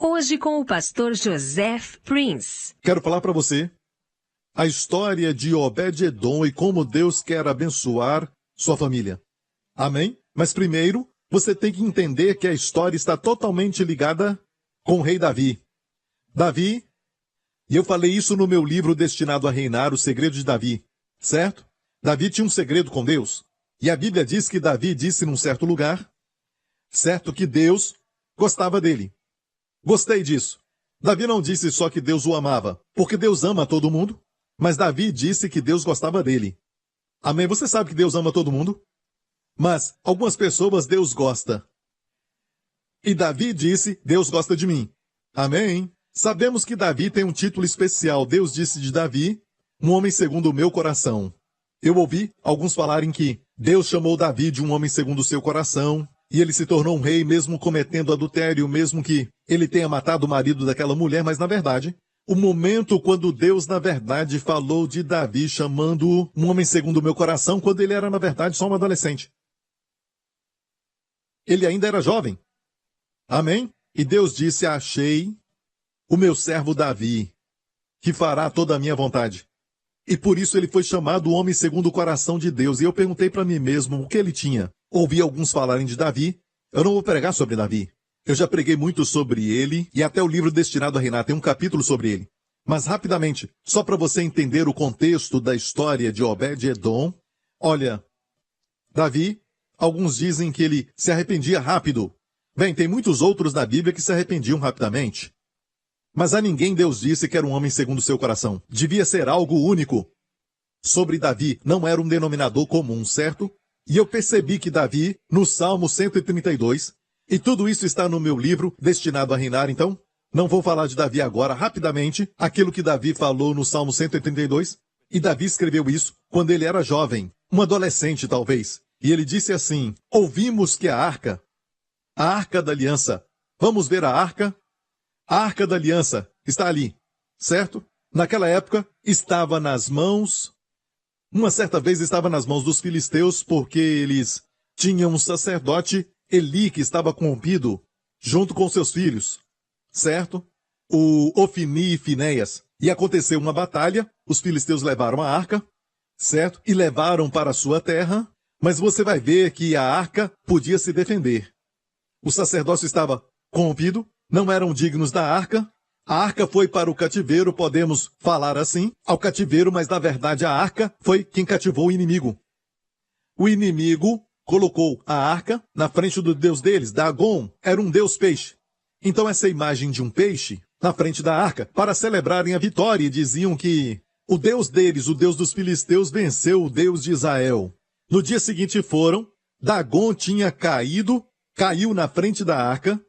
Hoje com o pastor Joseph Prince. Quero falar para você a história de Obed-Edom e como Deus quer abençoar sua família. Amém? Mas primeiro, você tem que entender que a história está totalmente ligada com o rei Davi. Davi, e eu falei isso no meu livro Destinado a Reinar, O Segredo de Davi, certo? Davi tinha um segredo com Deus. E a Bíblia diz que Davi disse num certo lugar, certo, que Deus gostava dele. Gostei disso. Davi não disse só que Deus o amava, porque Deus ama todo mundo, mas Davi disse que Deus gostava dele. Amém? Você sabe que Deus ama todo mundo? Mas algumas pessoas Deus gosta. E Davi disse, Deus gosta de mim. Amém? Sabemos que Davi tem um título especial. Deus disse de Davi, um homem segundo o meu coração. Eu ouvi alguns falarem que Deus chamou Davi de um homem segundo o seu coração, e ele se tornou um rei mesmo cometendo adultério, mesmo que ele tenha matado o marido daquela mulher, mas na verdade, o momento quando Deus na verdade falou de Davi chamando-o um homem segundo o meu coração, quando ele era na verdade só um adolescente. Ele ainda era jovem. Amém? E Deus disse, achei o meu servo Davi, que fará toda a minha vontade. E por isso ele foi chamado o homem segundo o coração de Deus. E eu perguntei para mim mesmo o que ele tinha. Ouvi alguns falarem de Davi. Eu não vou pregar sobre Davi. Eu já preguei muito sobre ele, e até o livro Destinado a Reinar tem um capítulo sobre ele. Mas rapidamente, só para você entender o contexto da história de Obed-Edom, olha, Davi, alguns dizem que ele se arrependia rápido. Bem, tem muitos outros na Bíblia que se arrependiam rapidamente. Mas a ninguém Deus disse que era um homem segundo o seu coração. Devia ser algo único. Sobre Davi, não era um denominador comum, certo? E eu percebi que Davi, no Salmo 132, e tudo isso está no meu livro, Destinado a Reinar, então, não vou falar de Davi agora, rapidamente, aquilo que Davi falou no Salmo 132, e Davi escreveu isso quando ele era jovem, um adolescente talvez, e ele disse assim, ouvimos que a arca da aliança, vamos ver a arca da aliança está ali, certo? Naquela época, estava nas mãos, uma certa vez estava nas mãos dos filisteus, porque eles tinham um sacerdote, Eli, que estava corrompido, junto com seus filhos, certo? O Ofni e Finéias. E aconteceu uma batalha, os filisteus levaram a arca, certo? E levaram para a sua terra, mas você vai ver que a arca podia se defender. O sacerdócio estava corrompido, não eram dignos da arca. A arca foi para o cativeiro, podemos falar assim, ao cativeiro, mas na verdade a arca foi quem cativou o inimigo. O inimigo colocou a arca na frente do deus deles, Dagon, era um deus peixe. Então essa imagem de um peixe na frente da arca, para celebrarem a vitória, e diziam que o deus deles, o deus dos filisteus, venceu o deus de Israel. No dia seguinte foram, Dagon tinha caiu na frente da arca,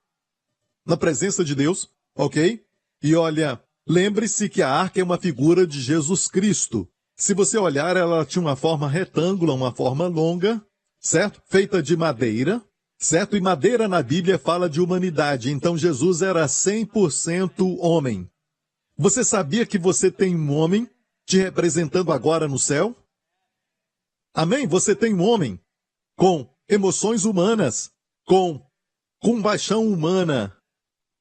na presença de Deus, ok? E olha, lembre-se que a arca é uma figura de Jesus Cristo. Se você olhar, ela tinha uma forma retângulo, uma forma longa, certo? Feita de madeira, certo? E madeira na Bíblia fala de humanidade, então Jesus era 100% homem. Você sabia que você tem um homem te representando agora no céu? Amém? Você tem um homem com emoções humanas, com compaixão humana,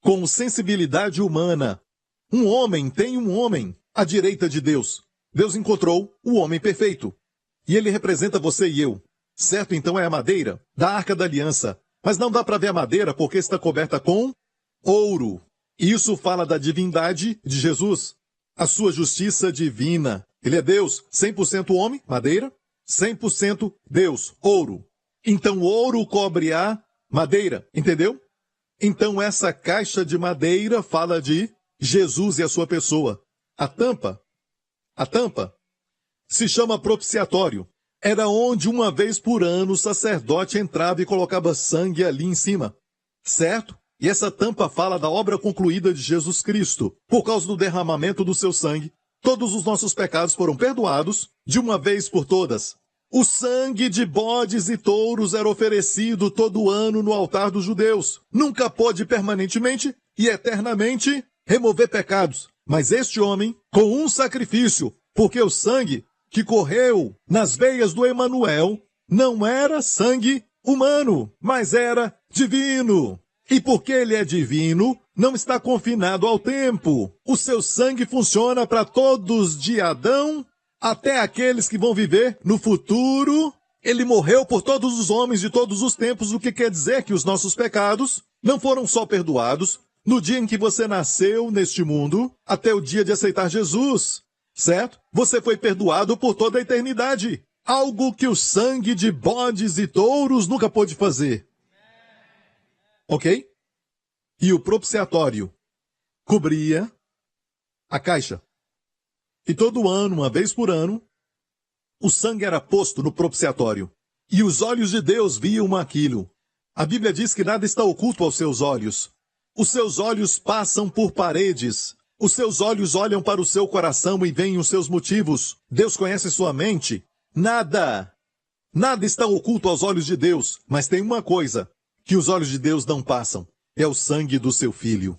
com sensibilidade humana. Um homem tem um homem à direita de Deus. Deus encontrou o homem perfeito. E ele representa você e eu. Certo? Então é a madeira da Arca da Aliança. Mas não dá para ver a madeira porque está coberta com ouro. Isso fala da divindade de Jesus. A sua justiça divina. Ele é Deus, 100% homem, madeira, 100% Deus, ouro. Então o ouro cobre a madeira, entendeu? Então essa caixa de madeira fala de Jesus e a sua pessoa. A tampa se chama propiciatório. Era onde uma vez por ano o sacerdote entrava e colocava sangue ali em cima. Certo? E essa tampa fala da obra concluída de Jesus Cristo. Por causa do derramamento do seu sangue, todos os nossos pecados foram perdoados de uma vez por todas. O sangue de bodes e touros era oferecido todo ano no altar dos judeus. Nunca pôde permanentemente e eternamente remover pecados. Mas este homem, com um sacrifício, porque o sangue que correu nas veias do Emanuel não era sangue humano, mas era divino. E porque ele é divino, não está confinado ao tempo. O seu sangue funciona para todos de Adão até aqueles que vão viver no futuro. Ele morreu por todos os homens de todos os tempos, o que quer dizer que os nossos pecados não foram só perdoados no dia em que você nasceu neste mundo, até o dia de aceitar Jesus, certo? Você foi perdoado por toda a eternidade. Algo que o sangue de bodes e touros nunca pôde fazer. Ok? E o propiciatório cobria a caixa. E todo ano, uma vez por ano, o sangue era posto no propiciatório. E os olhos de Deus viam aquilo. A Bíblia diz que nada está oculto aos seus olhos. Os seus olhos passam por paredes. Os seus olhos olham para o seu coração e veem os seus motivos. Deus conhece sua mente. Nada está oculto aos olhos de Deus. Mas tem uma coisa que os olhos de Deus não passam. É o sangue do seu filho.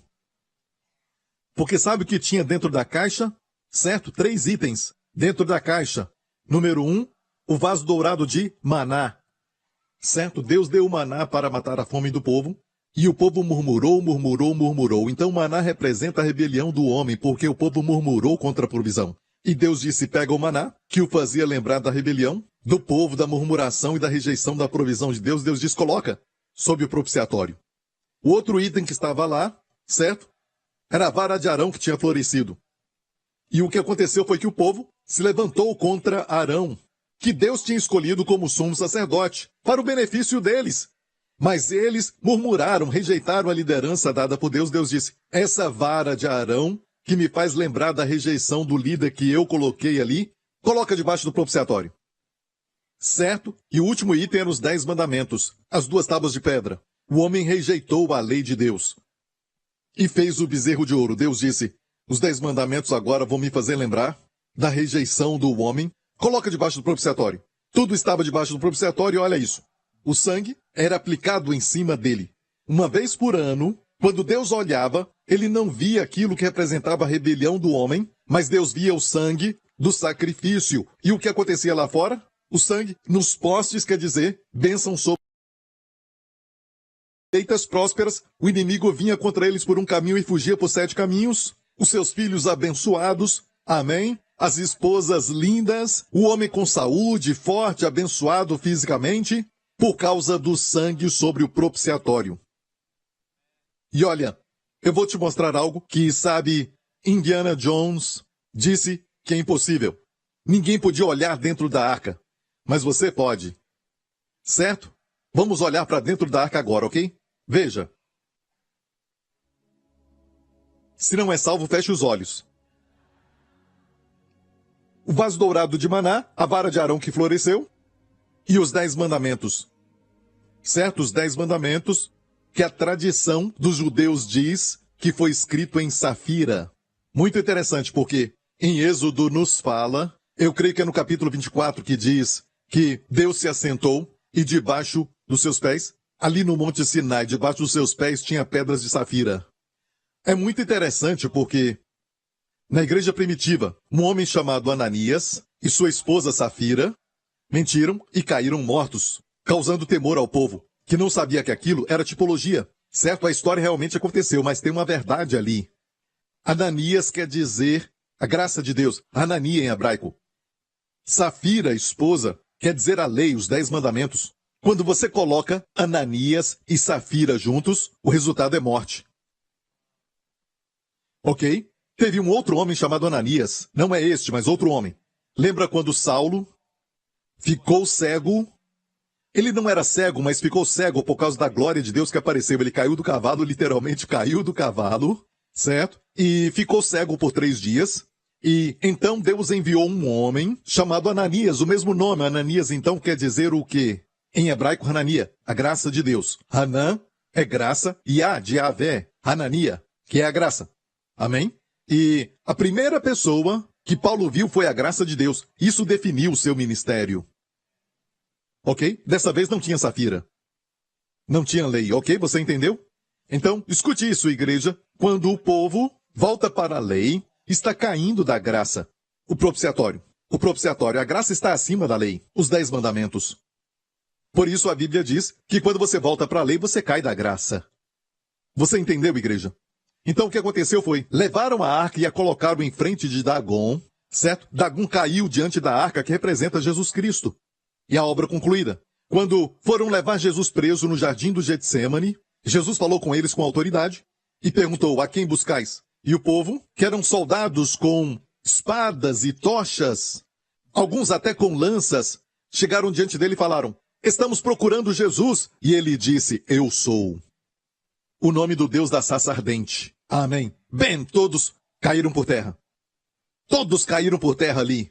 Porque sabe o que tinha dentro da caixa? Certo? 3 itens dentro da caixa. Número 1, o vaso dourado de maná. Certo? Deus deu o maná para matar a fome do povo. E o povo murmurou. Então o maná representa a rebelião do homem, porque o povo murmurou contra a provisão. E Deus disse, pega o maná, que o fazia lembrar da rebelião, do povo, da murmuração e da rejeição da provisão de Deus. Deus diz, coloca sob o propiciatório. O outro item que estava lá, certo? Era a vara de Arão que tinha florescido. E o que aconteceu foi que o povo se levantou contra Arão, que Deus tinha escolhido como sumo sacerdote, para o benefício deles. Mas eles murmuraram, rejeitaram a liderança dada por Deus. Deus disse, essa vara de Arão, que me faz lembrar da rejeição do líder que eu coloquei ali, coloca debaixo do propiciatório. Certo? E o último item eram os 10 mandamentos, as 2 tábuas de pedra. O homem rejeitou a lei de Deus e fez o bezerro de ouro. Deus disse, os 10 mandamentos agora vão me fazer lembrar da rejeição do homem. Coloca debaixo do propiciatório. Tudo estava debaixo do propiciatório e olha isso. O sangue era aplicado em cima dele. Uma vez por ano, quando Deus olhava, ele não via aquilo que representava a rebelião do homem, mas Deus via o sangue do sacrifício. E o que acontecia lá fora? O sangue nos postes, quer dizer, bênção sobre feitas prósperas, o inimigo vinha contra eles por um caminho e fugia por 7 caminhos. Os seus filhos abençoados, amém? As esposas lindas, o homem com saúde, forte, abençoado fisicamente, por causa do sangue sobre o propiciatório. E olha, eu vou te mostrar algo que, sabe, Indiana Jones disse que é impossível. Ninguém podia olhar dentro da arca, mas você pode. Certo? Vamos olhar para dentro da arca agora, ok? Veja. Se não é salvo, feche os olhos. O vaso dourado de maná, a vara de Arão que floresceu, e os 10 mandamentos. Certo? Os 10 mandamentos que a tradição dos judeus diz que foi escrito em safira. Muito interessante, porque em Êxodo nos fala, eu creio que é no capítulo 24 que diz que Deus se assentou e debaixo dos seus pés, ali no Monte Sinai, debaixo dos seus pés, tinha pedras de safira. É muito interessante porque na igreja primitiva, um homem chamado Ananias e sua esposa Safira mentiram e caíram mortos, causando temor ao povo, que não sabia que aquilo era tipologia. Certo? A história realmente aconteceu, mas tem uma verdade ali. Ananias quer dizer a graça de Deus. Anania em hebraico. Safira, esposa, quer dizer a lei, os 10 mandamentos. Quando você coloca Ananias e Safira juntos, o resultado é morte. Ok? Teve um outro homem chamado Ananias. Não é este, mas outro homem. Lembra quando Saulo ficou cego? Ele não era cego, mas ficou cego por causa da glória de Deus que apareceu. Ele caiu do cavalo, literalmente caiu do cavalo, certo? E ficou cego por 3 dias. E então Deus enviou um homem chamado Ananias, o mesmo nome. Ananias então quer dizer o quê? Em hebraico, Hanania, a graça de Deus. Hanan é graça e a de Yahvé, Hanania, que é a graça. Amém? E a primeira pessoa que Paulo viu foi a graça de Deus. Isso definiu o seu ministério. Ok? Dessa vez não tinha Safira. Não tinha lei, ok? Você entendeu? Então, escute isso, igreja. Quando o povo volta para a lei, está caindo da graça. O propiciatório, a graça está acima da lei. Os 10 mandamentos. Por isso a Bíblia diz que quando você volta para a lei, você cai da graça. Você entendeu, igreja? Então o que aconteceu foi, levaram a arca e a colocaram em frente de Dagon, certo? Dagon caiu diante da arca que representa Jesus Cristo. E a obra concluída. Quando foram levar Jesus preso no jardim do Getsêmani, Jesus falou com eles com autoridade e perguntou: a quem buscais? E o povo, que eram soldados com espadas e tochas, alguns até com lanças, chegaram diante dele e falaram: estamos procurando Jesus. E ele disse: eu sou. O nome do Deus da sarça ardente. Amém. Bem, todos caíram por terra. Todos caíram por terra ali.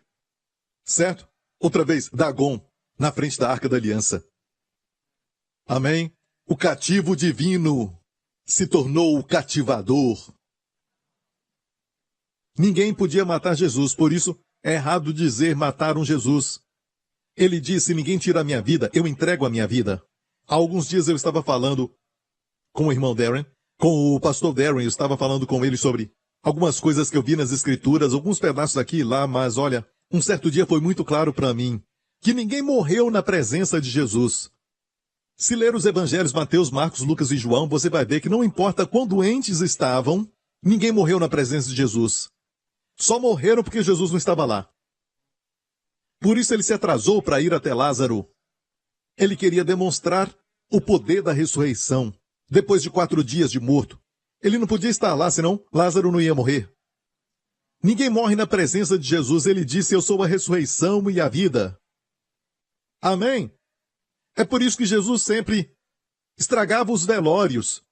Certo? Outra vez, Dagon, na frente da Arca da Aliança. Amém? O cativo divino se tornou o cativador. Ninguém podia matar Jesus, por isso é errado dizer mataram Jesus. Ele disse: ninguém tira a minha vida, eu entrego a minha vida. Há alguns dias eu estava falando com o irmão Darren, com o pastor Darren, eu estava falando com ele sobre algumas coisas que eu vi nas escrituras, alguns pedaços aqui e lá, mas olha, um certo dia foi muito claro para mim que ninguém morreu na presença de Jesus. Se ler os evangelhos Mateus, Marcos, Lucas e João, você vai ver que não importa quão doentes estavam, ninguém morreu na presença de Jesus. Só morreram porque Jesus não estava lá. Por isso ele se atrasou para ir até Lázaro. Ele queria demonstrar o poder da ressurreição. Depois de 4 dias de morto, ele não podia estar lá, senão Lázaro não ia morrer. Ninguém morre na presença de Jesus. Ele disse: eu sou a ressurreição e a vida. Amém? É por isso que Jesus sempre estragava os velórios.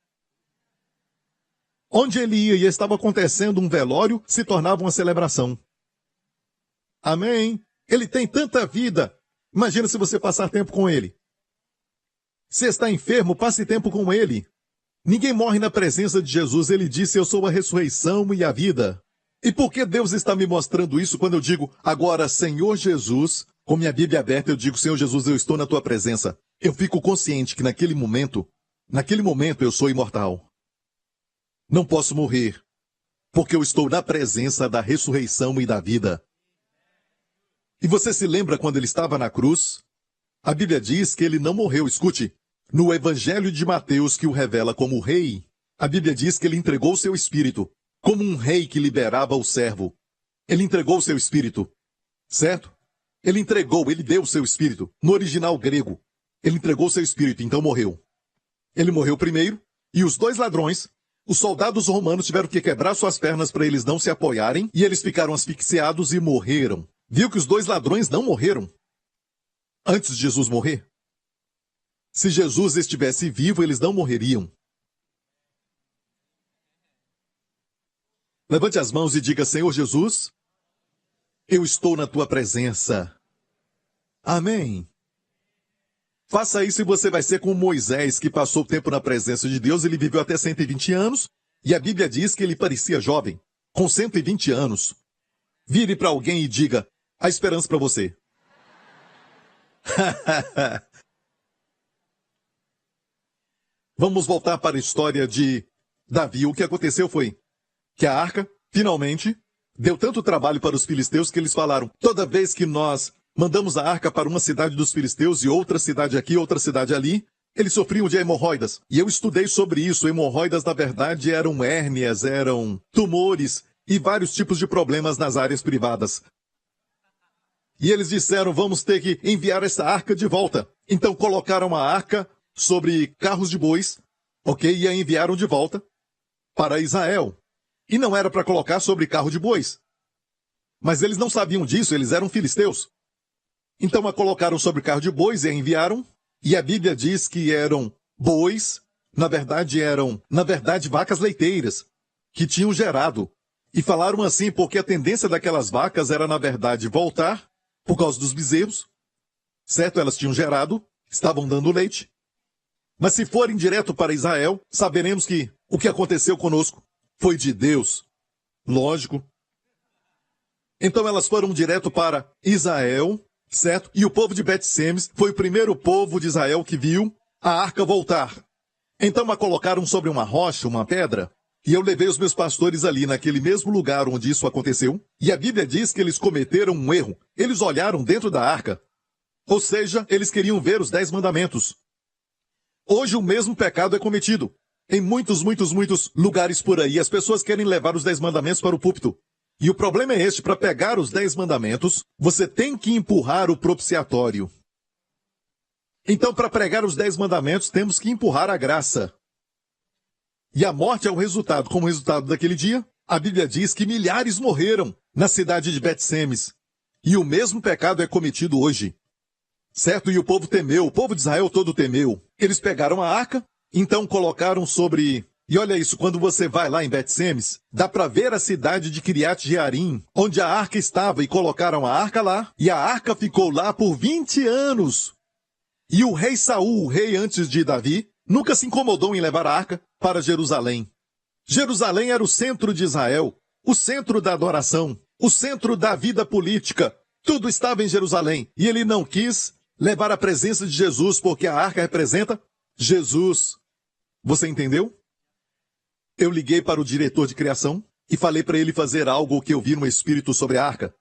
Onde ele ia e estava acontecendo um velório, se tornava uma celebração. Amém? Ele tem tanta vida. Imagina se você passar tempo com ele. Se está enfermo, passe tempo com ele. Ninguém morre na presença de Jesus. Ele disse: eu sou a ressurreição e a vida. E por que Deus está me mostrando isso quando eu digo agora, Senhor Jesus, com minha Bíblia aberta, eu digo: Senhor Jesus, eu estou na tua presença. Eu fico consciente que naquele momento eu sou imortal. Não posso morrer, porque eu estou na presença da ressurreição e da vida. E você se lembra quando ele estava na cruz? A Bíblia diz que ele não morreu. Escute, no Evangelho de Mateus, que o revela como rei, a Bíblia diz que ele entregou o seu espírito, como um rei que liberava o servo. Ele entregou o seu espírito, certo? Ele deu o seu espírito. No original grego, ele entregou o seu espírito, então morreu. Ele morreu primeiro, e os 2 ladrões, os soldados romanos, tiveram que quebrar suas pernas para eles não se apoiarem, e eles ficaram asfixiados e morreram. Viu que os 2 ladrões não morreram antes de Jesus morrer? Se Jesus estivesse vivo, eles não morreriam. Levante as mãos e diga: Senhor Jesus, eu estou na tua presença. Amém. Faça isso e você vai ser como Moisés, que passou tempo na presença de Deus. Ele viveu até 120 anos, e a Bíblia diz que ele parecia jovem, com 120 anos. Vire para alguém e diga: há esperança para você. Vamos voltar para a história de Davi. O que aconteceu foi que a arca, finalmente, deu tanto trabalho para os filisteus que eles falaram: toda vez que nós mandamos a arca para uma cidade dos filisteus e outra cidade aqui, outra cidade ali, eles sofriam de hemorroidas. E eu estudei sobre isso. Hemorroidas, na verdade, eram hérnias, eram tumores e vários tipos de problemas nas áreas privadas. E eles disseram: vamos ter que enviar essa arca de volta. Então colocaram a arca sobre carros de bois, ok? E a enviaram de volta para Israel. E não era para colocar sobre carro de bois. Mas eles não sabiam disso, eles eram filisteus. Então a colocaram sobre carro de bois e a enviaram. E a Bíblia diz que eram bois, na verdade vacas leiteiras, que tinham gerado. E falaram assim porque a tendência daquelas vacas era, na verdade, voltar por causa dos bezerros. Certo? Elas tinham gerado, estavam dando leite. Mas se forem direto para Israel, saberemos que o que aconteceu conosco foi de Deus. Lógico. Então elas foram direto para Israel, certo? E o povo de Bet-Semes foi o primeiro povo de Israel que viu a arca voltar. Então a colocaram sobre uma rocha, uma pedra, e eu levei os meus pastores ali naquele mesmo lugar onde isso aconteceu, e a Bíblia diz que eles cometeram um erro. Eles olharam dentro da arca. Ou seja, eles queriam ver os 10 mandamentos. Hoje o mesmo pecado é cometido. Em muitos lugares por aí, as pessoas querem levar os 10 mandamentos para o púlpito. E o problema é este: para pegar os 10 mandamentos, você tem que empurrar o propiciatório. Então, para pregar os 10 mandamentos, temos que empurrar a graça. E a morte é o resultado. Como resultado daquele dia, a Bíblia diz que milhares morreram na cidade de Bet-Semes. E o mesmo pecado é cometido hoje. Certo? E o povo temeu, o povo de Israel todo temeu. Eles pegaram a arca, então colocaram sobre... E olha isso, quando você vai lá em Bet-Semes, dá para ver a cidade de Kiriat Jearim, onde a arca estava, e colocaram a arca lá, e a arca ficou lá por 20 anos. E o rei Saul, o rei antes de Davi, nunca se incomodou em levar a arca para Jerusalém. Jerusalém era o centro de Israel, o centro da adoração, o centro da vida política. Tudo estava em Jerusalém. E ele não quis levar a presença de Jesus, porque a arca representa Jesus. Você entendeu? Eu liguei para o diretor de criação e falei para ele fazer algo que eu vi no Espírito sobre a arca.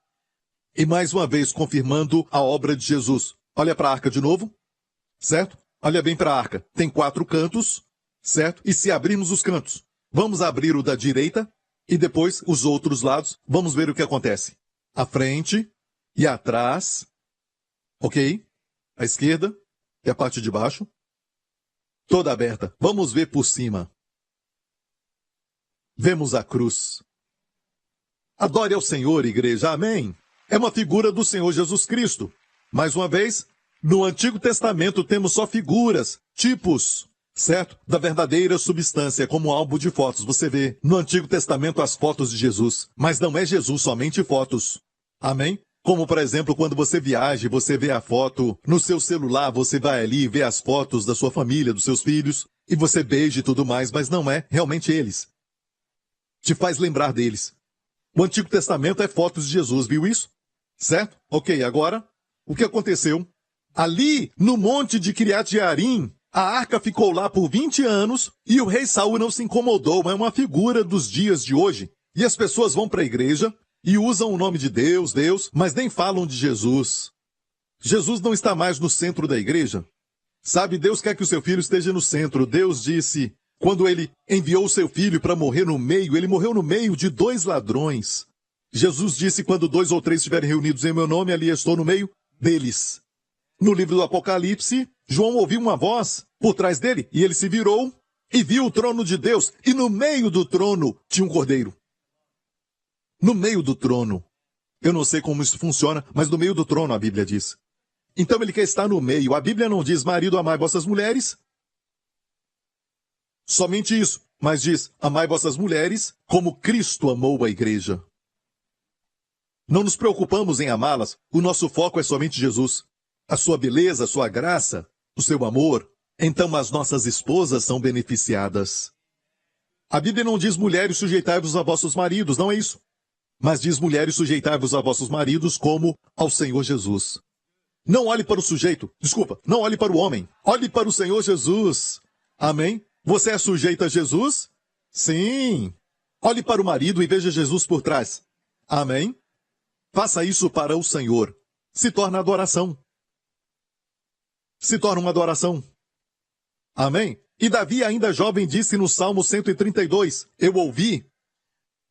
E mais uma vez, confirmando a obra de Jesus. Olha para a arca de novo, certo? Olha bem para a arca. Tem 4 cantos, certo? E se abrirmos os cantos, vamos abrir o da direita e depois os outros lados. Vamos ver o que acontece. A frente e atrás, ok? A esquerda e a parte de baixo, toda aberta. Vamos ver por cima. Vemos a cruz. Adore ao Senhor, igreja. Amém? É uma figura do Senhor Jesus Cristo. Mais uma vez, no Antigo Testamento temos só figuras, tipos, certo? Da verdadeira substância, como álbum de fotos. Você vê no Antigo Testamento as fotos de Jesus, mas não é Jesus, somente fotos. Amém? Como, por exemplo, quando você viaja e você vê a foto no seu celular, você vai ali e vê as fotos da sua família, dos seus filhos, e você beija e tudo mais, mas não é realmente eles. Te faz lembrar deles. O Antigo Testamento é fotos de Jesus, viu isso? Certo? Ok, agora, o que aconteceu? Ali, no monte de Kiriat Jearim, a arca ficou lá por 20 anos e o rei Saul não se incomodou. É uma figura dos dias de hoje. E as pessoas vão para a igreja e usam o nome de Deus, mas nem falam de Jesus. Jesus não está mais no centro da igreja. Sabe, Deus quer que o seu filho esteja no centro. Deus disse, quando ele enviou o seu filho para morrer no meio, ele morreu no meio de 2 ladrões. Jesus disse, quando 2 ou 3 estiverem reunidos em meu nome, ali estou no meio deles. No livro do Apocalipse, João ouviu uma voz por trás dele, e ele se virou e viu o trono de Deus, e no meio do trono tinha um cordeiro. No meio do trono. Eu não sei como isso funciona, mas no meio do trono a Bíblia diz. Então ele quer estar no meio. A Bíblia não diz, marido, amai vossas mulheres. Somente isso. Mas diz, amai vossas mulheres como Cristo amou a igreja. Não nos preocupamos em amá-las. O nosso foco é somente Jesus. A sua beleza, a sua graça, o seu amor. Então as nossas esposas são beneficiadas. A Bíblia não diz, mulheres, sujeitai-vos a vossos maridos. Não é isso. Mas diz, mulheres, sujeitai-vos a vossos maridos como ao Senhor Jesus. Não olhe para o sujeito. Desculpa, não olhe para o homem. Olhe para o Senhor Jesus. Amém? Você é sujeito a Jesus? Sim. Olhe para o marido e veja Jesus por trás. Amém? Faça isso para o Senhor. Se torna adoração. Se torna uma adoração. Amém? E Davi, ainda jovem, disse no Salmo 132, eu ouvi.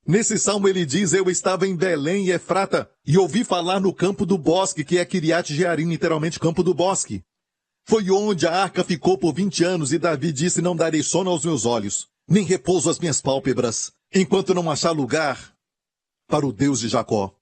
Nesse salmo ele diz, eu estava em Belém e Efrata, e ouvi falar no campo do bosque, que é Kiriat Jearim, literalmente campo do bosque. Foi onde a arca ficou por 20 anos, e Davi disse, não darei sono aos meus olhos, nem repouso às minhas pálpebras, enquanto não achar lugar para o Deus de Jacó.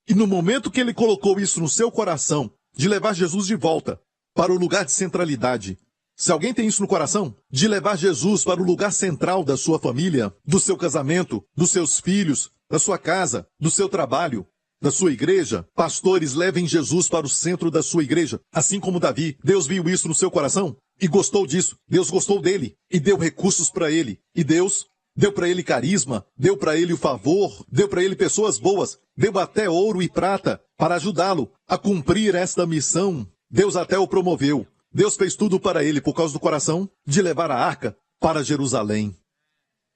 E no momento que ele colocou isso no seu coração, de levar Jesus de volta para o lugar de centralidade, se alguém tem isso no coração, de levar Jesus para o lugar central da sua família, do seu casamento, dos seus filhos, da sua casa, do seu trabalho, da sua igreja, pastores, levem Jesus para o centro da sua igreja, assim como Davi. Deus viu isso no seu coração e gostou disso. Deus gostou dele e deu recursos para ele. E Deus deu para ele carisma, deu para ele o favor, deu para ele pessoas boas, deu até ouro e prata para ajudá-lo a cumprir esta missão. Deus até o promoveu. Deus fez tudo para ele por causa do coração de levar a arca para Jerusalém,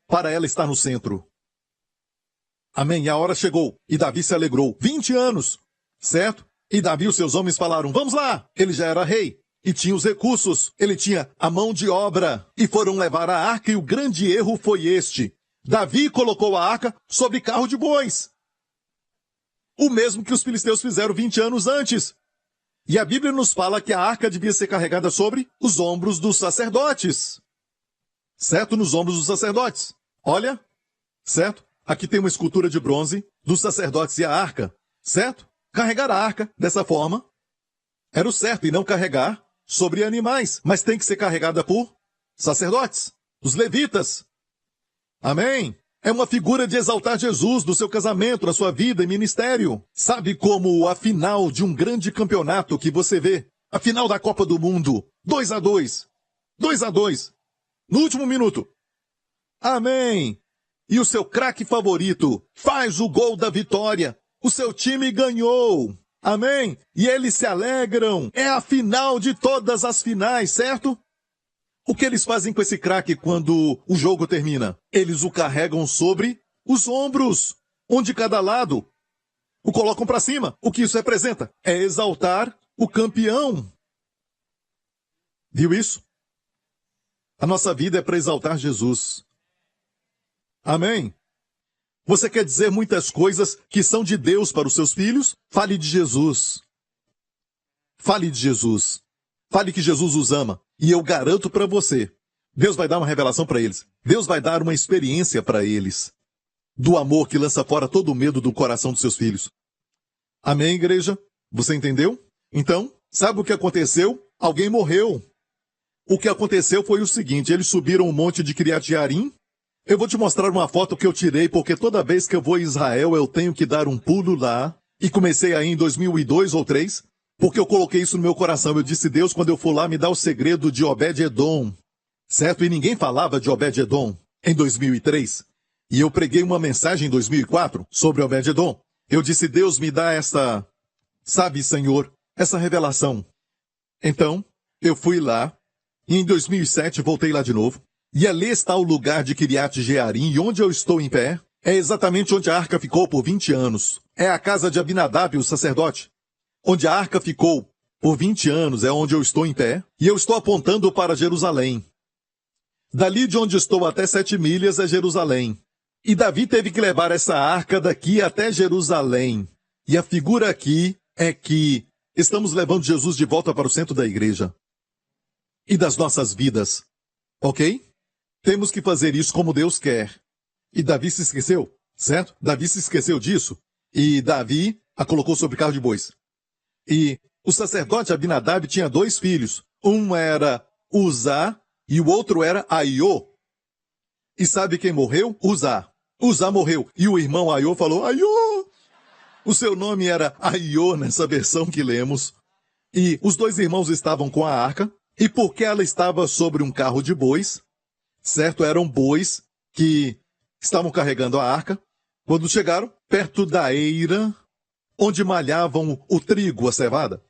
para ela estar no centro. Amém. E a hora chegou e Davi se alegrou. 20 anos, certo? E Davi e os seus homens falaram, vamos lá. Ele já era rei. e tinha os recursos, ele tinha a mão de obra, e foram levar a arca, e o grande erro foi este. Davi colocou a arca sobre carro de bois. O mesmo que os filisteus fizeram 20 anos antes. E a Bíblia nos fala que a arca devia ser carregada sobre os ombros dos sacerdotes. Certo? Nos ombros dos sacerdotes. Olha, certo? Aqui tem uma escultura de bronze dos sacerdotes e a arca. Certo? Carregar a arca dessa forma era o certo, e não carregar sobre animais, mas tem que ser carregada por sacerdotes, os levitas. Amém? É uma figura de exaltar Jesus no seu casamento, na sua vida e ministério. Sabe como a final de um grande campeonato que você vê? A final da Copa do Mundo. 2-2. 2-2. No último minuto. Amém. E o seu craque favorito faz o gol da vitória. O seu time ganhou. Amém? E eles se alegram. É a final de todas as finais, certo? O que eles fazem com esse craque quando o jogo termina? Eles o carregam sobre os ombros, um de cada lado. O colocam para cima. O que isso representa? É exaltar o campeão. Viu isso? A nossa vida é para exaltar Jesus. Amém? Você quer dizer muitas coisas que são de Deus para os seus filhos? Fale de Jesus. Fale de Jesus. Fale que Jesus os ama. E eu garanto para você, Deus vai dar uma revelação para eles. Deus vai dar uma experiência para eles. Do amor que lança fora todo o medo do coração dos seus filhos. Amém, igreja? Você entendeu? Então, sabe o que aconteceu? Alguém morreu. O que aconteceu foi o seguinte, eles subiram o monte de Kiriat Jearim. Eu vou te mostrar uma foto que eu tirei, porque toda vez que eu vou a Israel, eu tenho que dar um pulo lá. E comecei aí em 2002 ou 2003, porque eu coloquei isso no meu coração. Eu disse, Deus, quando eu for lá, me dá o segredo de Obed-Edom. Certo? E ninguém falava de Obed-Edom em 2003. E eu preguei uma mensagem em 2004 sobre Obed-Edom. Eu disse, Deus, me dá essa, sabe, Senhor, essa revelação. Então, eu fui lá, e em 2007 voltei lá de novo. E ali está o lugar de Kiriat Jearim, e onde eu estou em pé, é exatamente onde a arca ficou por 20 anos. É a casa de Abinadab, o sacerdote. Onde a arca ficou por 20 anos é onde eu estou em pé, e eu estou apontando para Jerusalém. Dali de onde estou até 7 milhas é Jerusalém. E Davi teve que levar essa arca daqui até Jerusalém. E a figura aqui é que estamos levando Jesus de volta para o centro da igreja. E das nossas vidas. Ok? Temos que fazer isso como Deus quer. E Davi se esqueceu, certo? Davi se esqueceu disso. E Davi a colocou sobre carro de bois. E o sacerdote Abinadab tinha 2 filhos. Um era Uzá e o outro era Aiô. E sabe quem morreu? Uzá. Uzá morreu. E o irmão Aiô falou, Aiô! O seu nome era Aiô nessa versão que lemos. E os 2 irmãos estavam com a arca. E porque ela estava sobre um carro de bois, certo? Eram bois que estavam carregando a arca. Quando chegaram perto da eira, onde malhavam o trigo, a cevada,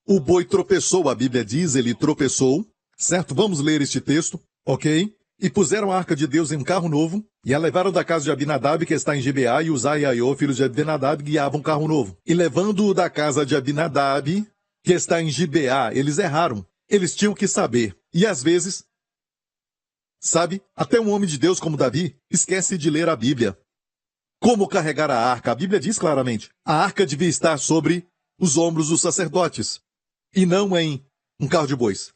o boi tropeçou, a Bíblia diz, ele tropeçou, certo? Vamos ler este texto, ok? E puseram a arca de Deus em um carro novo, e a levaram da casa de Abinadab, que está em Gibeá, e Uzá e Aiô, filhos de Abinadab, guiavam um carro novo. E levando-o da casa de Abinadab, que está em Gibeá, eles erraram. Eles tinham que saber. E às vezes, sabe, até um homem de Deus como Davi esquece de ler a Bíblia. Como carregar a arca? A Bíblia diz claramente, a arca devia estar sobre os ombros dos sacerdotes, e não em um carro de bois.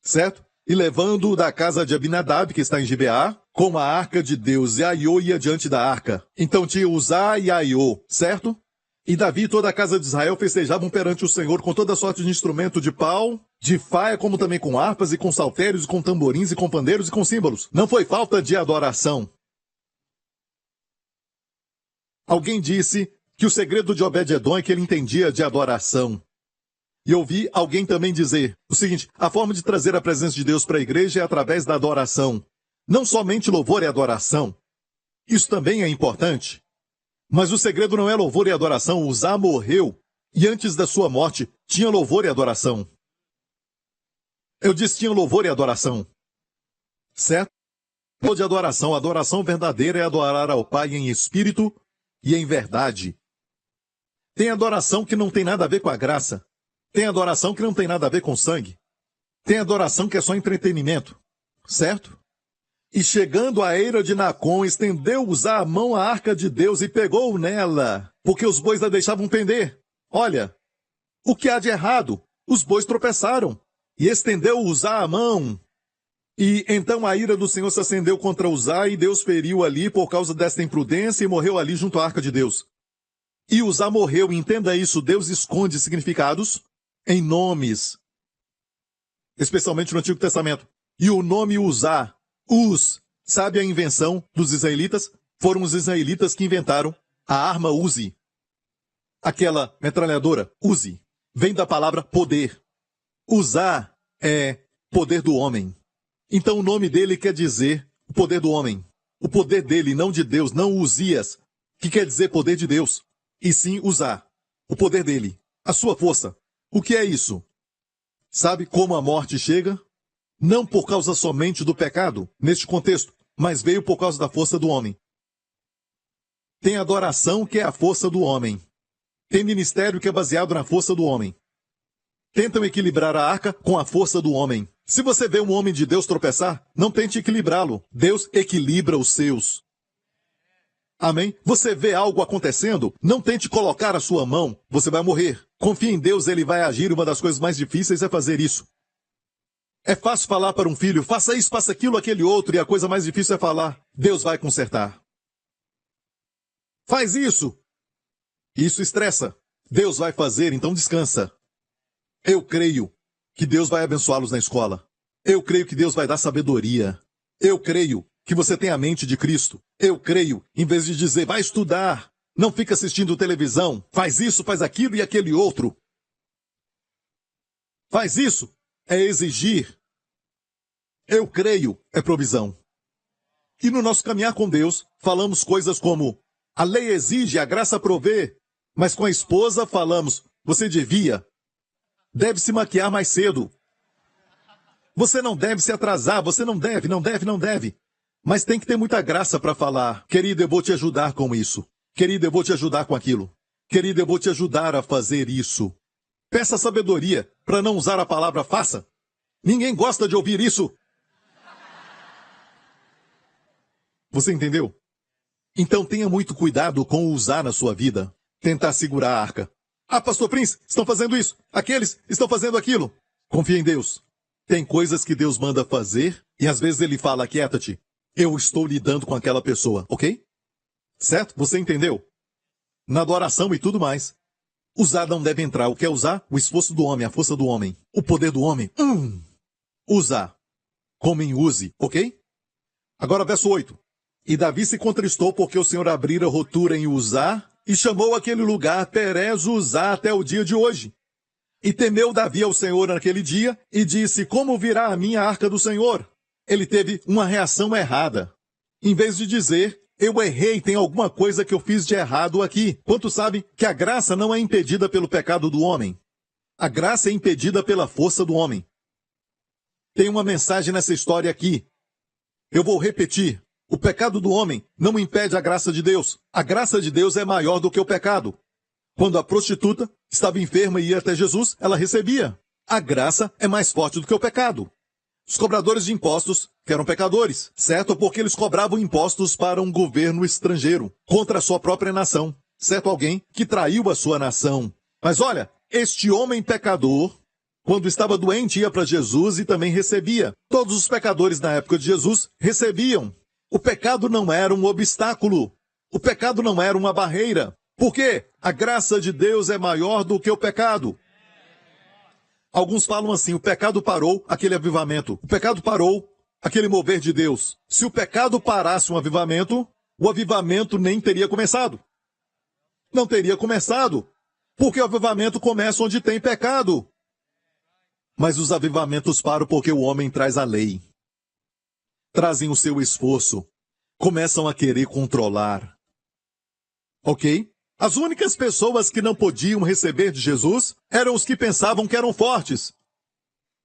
Certo? E levando-o da casa de Abinadab, que está em Gibeá, com a arca de Deus, e Aiô ia diante da arca. Então tinha Uzá e Aiô, certo? E Davi e toda a casa de Israel festejavam perante o Senhor com toda sorte de instrumento de pau, de faia, como também com harpas e com saltérios, e com tamborins, e com pandeiros, e com símbolos. Não foi falta de adoração. Alguém disse que o segredo de Obed-Edom é que ele entendia de adoração. E eu vi alguém também dizer o seguinte, a forma de trazer a presença de Deus para a igreja é através da adoração. Não somente louvor e adoração. Isso também é importante. Mas o segredo não é louvor e adoração. Uzá morreu, e antes da sua morte, tinha louvor e adoração. Eu disse tinha louvor e adoração. Certo? De adoração. A adoração verdadeira é adorar ao Pai em espírito e em verdade. Tem adoração que não tem nada a ver com a graça. Tem adoração que não tem nada a ver com sangue. Tem adoração que é só entretenimento, certo? E chegando à eira de Nacon, estendeu Uzá a mão à arca de Deus e pegou nela, porque os bois a deixavam pender. Olha, o que há de errado? Os bois tropeçaram, e estendeu Uzá a mão. E então a ira do Senhor se acendeu contra Uzá, e Deus feriu ali por causa desta imprudência, e morreu ali junto à arca de Deus. E Uzá morreu, e entenda isso, Deus esconde significados em nomes, especialmente no Antigo Testamento. E o nome Uzá, sabe a invenção dos israelitas? Foram os israelitas que inventaram a arma Uzi. Aquela metralhadora, Uzi, vem da palavra poder. Uzá é poder do homem. Então o nome dele quer dizer o poder do homem. O poder dele, não de Deus, não Uzias, que quer dizer poder de Deus. E sim Uzá, o poder dele, a sua força. O que é isso? Sabe como a morte chega? Não por causa somente do pecado, neste contexto, mas veio por causa da força do homem. Tem adoração que é a força do homem. Tem ministério que é baseado na força do homem. Tentam equilibrar a arca com a força do homem. Se você vê um homem de Deus tropeçar, não tente equilibrá-lo. Deus equilibra os seus. Amém? Você vê algo acontecendo, não tente colocar a sua mão, você vai morrer. Confie em Deus, Ele vai agir. Uma das coisas mais difíceis é fazer isso. É fácil falar para um filho, faça isso, faça aquilo, aquele outro, e a coisa mais difícil é falar, Deus vai consertar. Faz isso. Isso estressa. Deus vai fazer, então descansa. Eu creio que Deus vai abençoá-los na escola. Eu creio que Deus vai dar sabedoria. Eu creio que você tem a mente de Cristo. Eu creio, em vez de dizer, vai estudar, não fica assistindo televisão, faz isso, faz aquilo e aquele outro. Faz isso, é exigir. Eu creio, é provisão. E no nosso caminhar com Deus, falamos coisas como, a lei exige, a graça provê, mas com a esposa falamos, você deve se maquiar mais cedo. Você não deve se atrasar, você não deve. Mas tem que ter muita graça para falar, querido, eu vou te ajudar com isso. Querido, eu vou te ajudar com aquilo. Querido, eu vou te ajudar a fazer isso. Peça sabedoria para não usar a palavra faça. Ninguém gosta de ouvir isso. Você entendeu? Então tenha muito cuidado com usar na sua vida. Tentar segurar a arca. Ah, pastor Prince, estão fazendo isso. Aqueles estão fazendo aquilo. Confia em Deus. Tem coisas que Deus manda fazer e às vezes ele fala, quieta-te. Eu estou lidando com aquela pessoa, ok? Certo? Você entendeu? Na adoração e tudo mais. Usar não deve entrar. O que é usar? O esforço do homem, a força do homem. O poder do homem. Usar. Como em use, ok? Agora verso 8. E Davi se contristou porque o Senhor abrira rotura em Uzá e chamou aquele lugar Perez Uzá até o dia de hoje. E temeu Davi ao Senhor naquele dia e disse, como virá a minha arca do Senhor? Ele teve uma reação errada. Em vez de dizer, eu errei, tem alguma coisa que eu fiz de errado aqui. Quantos sabem que a graça não é impedida pelo pecado do homem? A graça é impedida pela força do homem. Tem uma mensagem nessa história aqui. Eu vou repetir. O pecado do homem não impede a graça de Deus. A graça de Deus é maior do que o pecado. Quando a prostituta estava enferma e ia até Jesus, ela recebia. A graça é mais forte do que o pecado. Os cobradores de impostos, que eram pecadores, certo? Porque eles cobravam impostos para um governo estrangeiro, contra a sua própria nação. Certo? Alguém que traiu a sua nação. Mas olha, este homem pecador, quando estava doente, ia para Jesus e também recebia. Todos os pecadores na época de Jesus recebiam. O pecado não era um obstáculo. O pecado não era uma barreira. Por quê? A graça de Deus é maior do que o pecado. Alguns falam assim, o pecado parou aquele avivamento. O pecado parou aquele mover de Deus. Se o pecado parasse um avivamento, o avivamento nem teria começado. Não teria começado. Porque o avivamento começa onde tem pecado. Mas os avivamentos param porque o homem traz a lei. Trazem o seu esforço, começam a querer controlar. Ok? As únicas pessoas que não podiam receber de Jesus eram os que pensavam que eram fortes.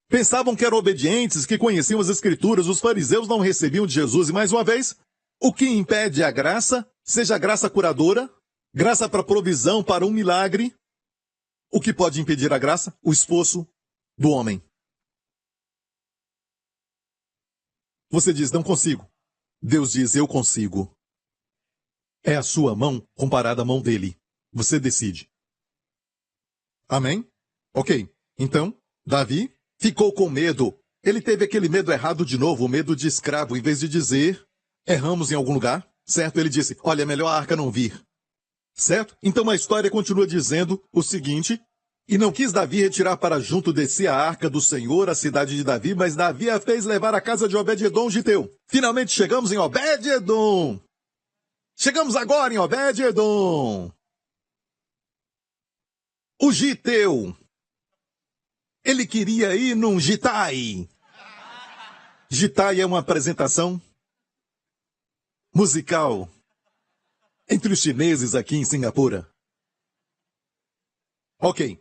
Pensavam que eram obedientes, que conheciam as Escrituras. Os fariseus não recebiam de Jesus. E mais uma vez, o que impede a graça, seja a graça curadora, graça para provisão, para um milagre, O que pode impedir a graça? O esforço do homem. Você diz, não consigo. Deus diz, eu consigo. É a sua mão comparada à mão dele. Você decide. Amém? Ok. Então, Davi ficou com medo. Ele teve aquele medo errado de novo, o medo de escravo. Em vez de dizer, erramos em algum lugar, certo? Ele disse, olha, é melhor a arca não vir. Certo? Então a história continua dizendo o seguinte, e não quis Davi retirar para junto de si a arca do Senhor, a cidade de Davi, mas Davi a fez levar à casa de Obed-edom, Giteu. Finalmente chegamos em Obed-edom. Chegamos agora em Obed-edom. O Giteu. Ele queria ir num Gitai. Gitai é uma apresentação musical entre os chineses aqui em Singapura. Ok.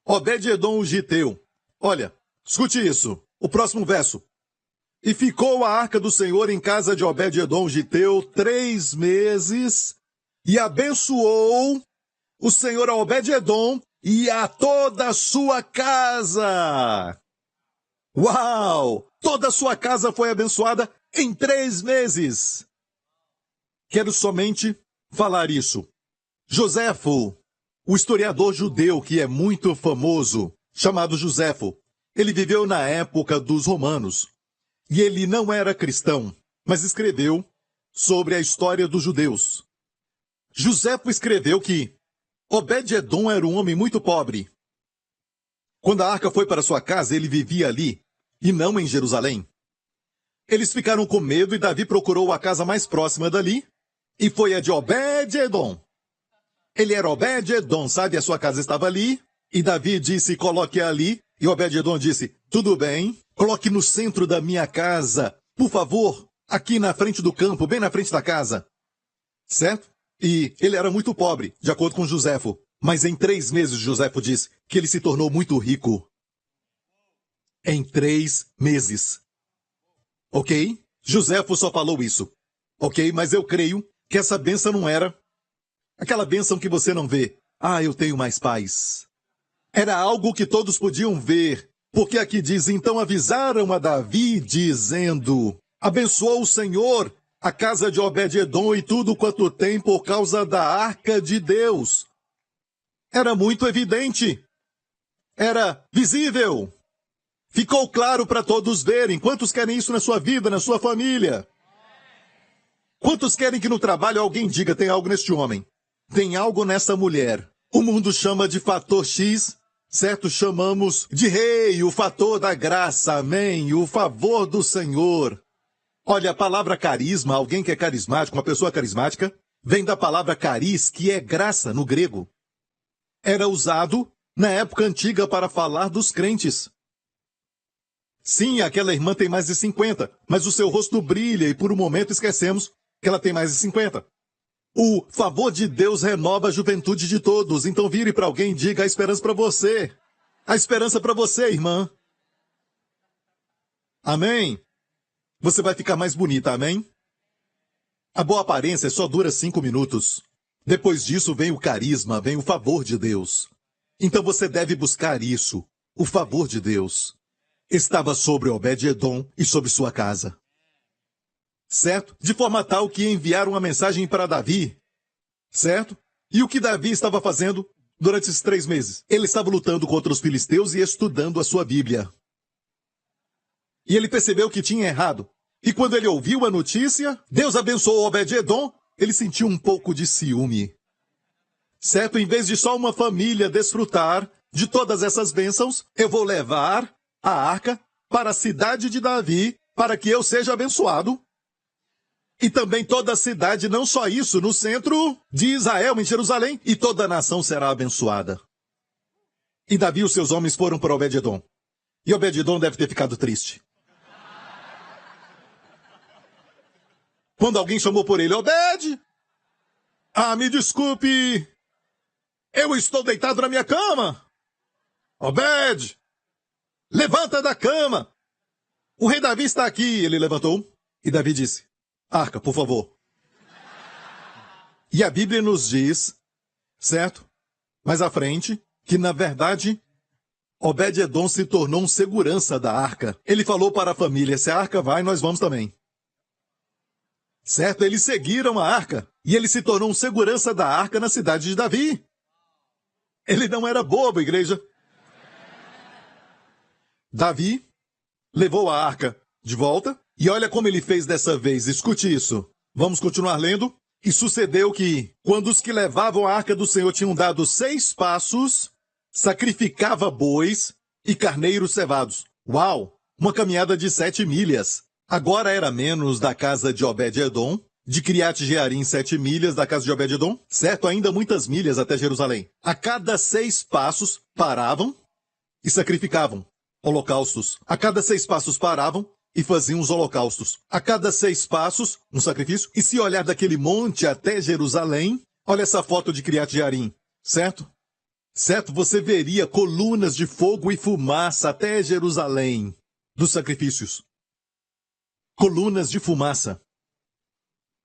Obed-edom, o Giteu. Olha, escute isso. O próximo verso. E ficou a arca do Senhor em casa de Obed-edom, Giteu, 3 meses, e abençoou o Senhor a Obed-edom e a toda a sua casa. Uau! Toda a sua casa foi abençoada em 3 meses. Quero somente falar isso. Joséfo, o historiador judeu que é muito famoso, chamado Joséfo, ele viveu na época dos romanos. E ele não era cristão, mas escreveu sobre a história dos judeus. Joséfo escreveu que Obed-edom era um homem muito pobre. Quando a arca foi para sua casa, ele vivia ali, e não em Jerusalém. Eles ficaram com medo e Davi procurou a casa mais próxima dali, e foi a de Obed-edom. Ele era Obed-edom, sabe? A sua casa estava ali, e Davi disse, coloque ali, e Obed-edom disse, tudo bem, coloque no centro da minha casa, por favor, aqui na frente do campo, bem na frente da casa. Certo? E ele era muito pobre, de acordo com Joséfo. Mas em 3 meses, Joséfo disse que ele se tornou muito rico. Em 3 meses. Ok? Joséfo só falou isso. Ok? Mas eu creio que essa bênção não era aquela bênção que você não vê. Ah, eu tenho mais paz. Era algo que todos podiam ver. Porque aqui diz, então avisaram a Davi, dizendo, abençoou o Senhor a casa de Obed-edom e tudo quanto tem por causa da arca de Deus. Era muito evidente. Era visível. Ficou claro para todos verem. Quantos querem isso na sua vida, na sua família? Quantos querem que no trabalho alguém diga, tem algo neste homem? Tem algo nessa mulher. O mundo chama de fator X, certo? Chamamos de rei, o fator da graça, amém? O favor do Senhor. Olha, a palavra carisma, alguém que é carismático, uma pessoa carismática, vem da palavra caris, que é graça no grego. Era usado na época antiga para falar dos crentes. Sim, aquela irmã tem mais de 50, mas o seu rosto brilha e por um momento esquecemos que ela tem mais de 50. O favor de Deus renova a juventude de todos, então vire para alguém e diga a esperança para você. A esperança para você, irmã. Amém? Você vai ficar mais bonita, amém? A boa aparência só dura 5 minutos. Depois disso vem o carisma, vem o favor de Deus. Então você deve buscar isso, o favor de Deus. Estava sobre Obed-edom e sobre sua casa. Certo? De forma tal que enviaram uma mensagem para Davi. Certo? E o que Davi estava fazendo durante esses 3 meses? Ele estava lutando contra os filisteus e estudando a sua Bíblia. E ele percebeu que tinha errado. E quando ele ouviu a notícia, Deus abençoou Obed-edom, ele sentiu um pouco de ciúme. Certo? Em vez de só uma família desfrutar de todas essas bênçãos, eu vou levar a arca para a cidade de Davi, para que eu seja abençoado. E também toda a cidade, não só isso, no centro de Israel, em Jerusalém, e toda a nação será abençoada. E Davi e os seus homens foram para Obed-edom. E Obed-edom deve ter ficado triste. Quando alguém chamou por ele, Obed! Ah, me desculpe! Eu estou deitado na minha cama! Obed! Levanta da cama! O rei Davi está aqui! Ele levantou e Davi disse, arca, por favor. E a Bíblia nos diz, certo? Mais à frente, que, na verdade, Obed-Edom se tornou um segurança da arca. Ele falou para a família, se a arca vai, nós vamos também. Certo? Eles seguiram a arca. E ele se tornou um segurança da arca na cidade de Davi. Ele não era bobo, igreja. Davi levou a arca de volta. E olha como ele fez dessa vez. Escute isso. Vamos continuar lendo. E sucedeu que, quando os que levavam a arca do Senhor tinham dado 6 passos, sacrificava bois e carneiros cevados. Uau! Uma caminhada de 7 milhas. Agora era menos da casa de Obed-Edom, de Criate-Jearim 7 milhas da casa de Obed-Edom, certo? Ainda muitas milhas até Jerusalém. A cada 6 passos paravam e sacrificavam holocaustos. A cada 6 passos paravam e faziam os holocaustos. A cada 6 passos, um sacrifício. E se olhar daquele monte até Jerusalém, olha essa foto de Criate-Jearim, certo? Certo? Você veria colunas de fogo e fumaça até Jerusalém dos sacrifícios. Colunas de fumaça.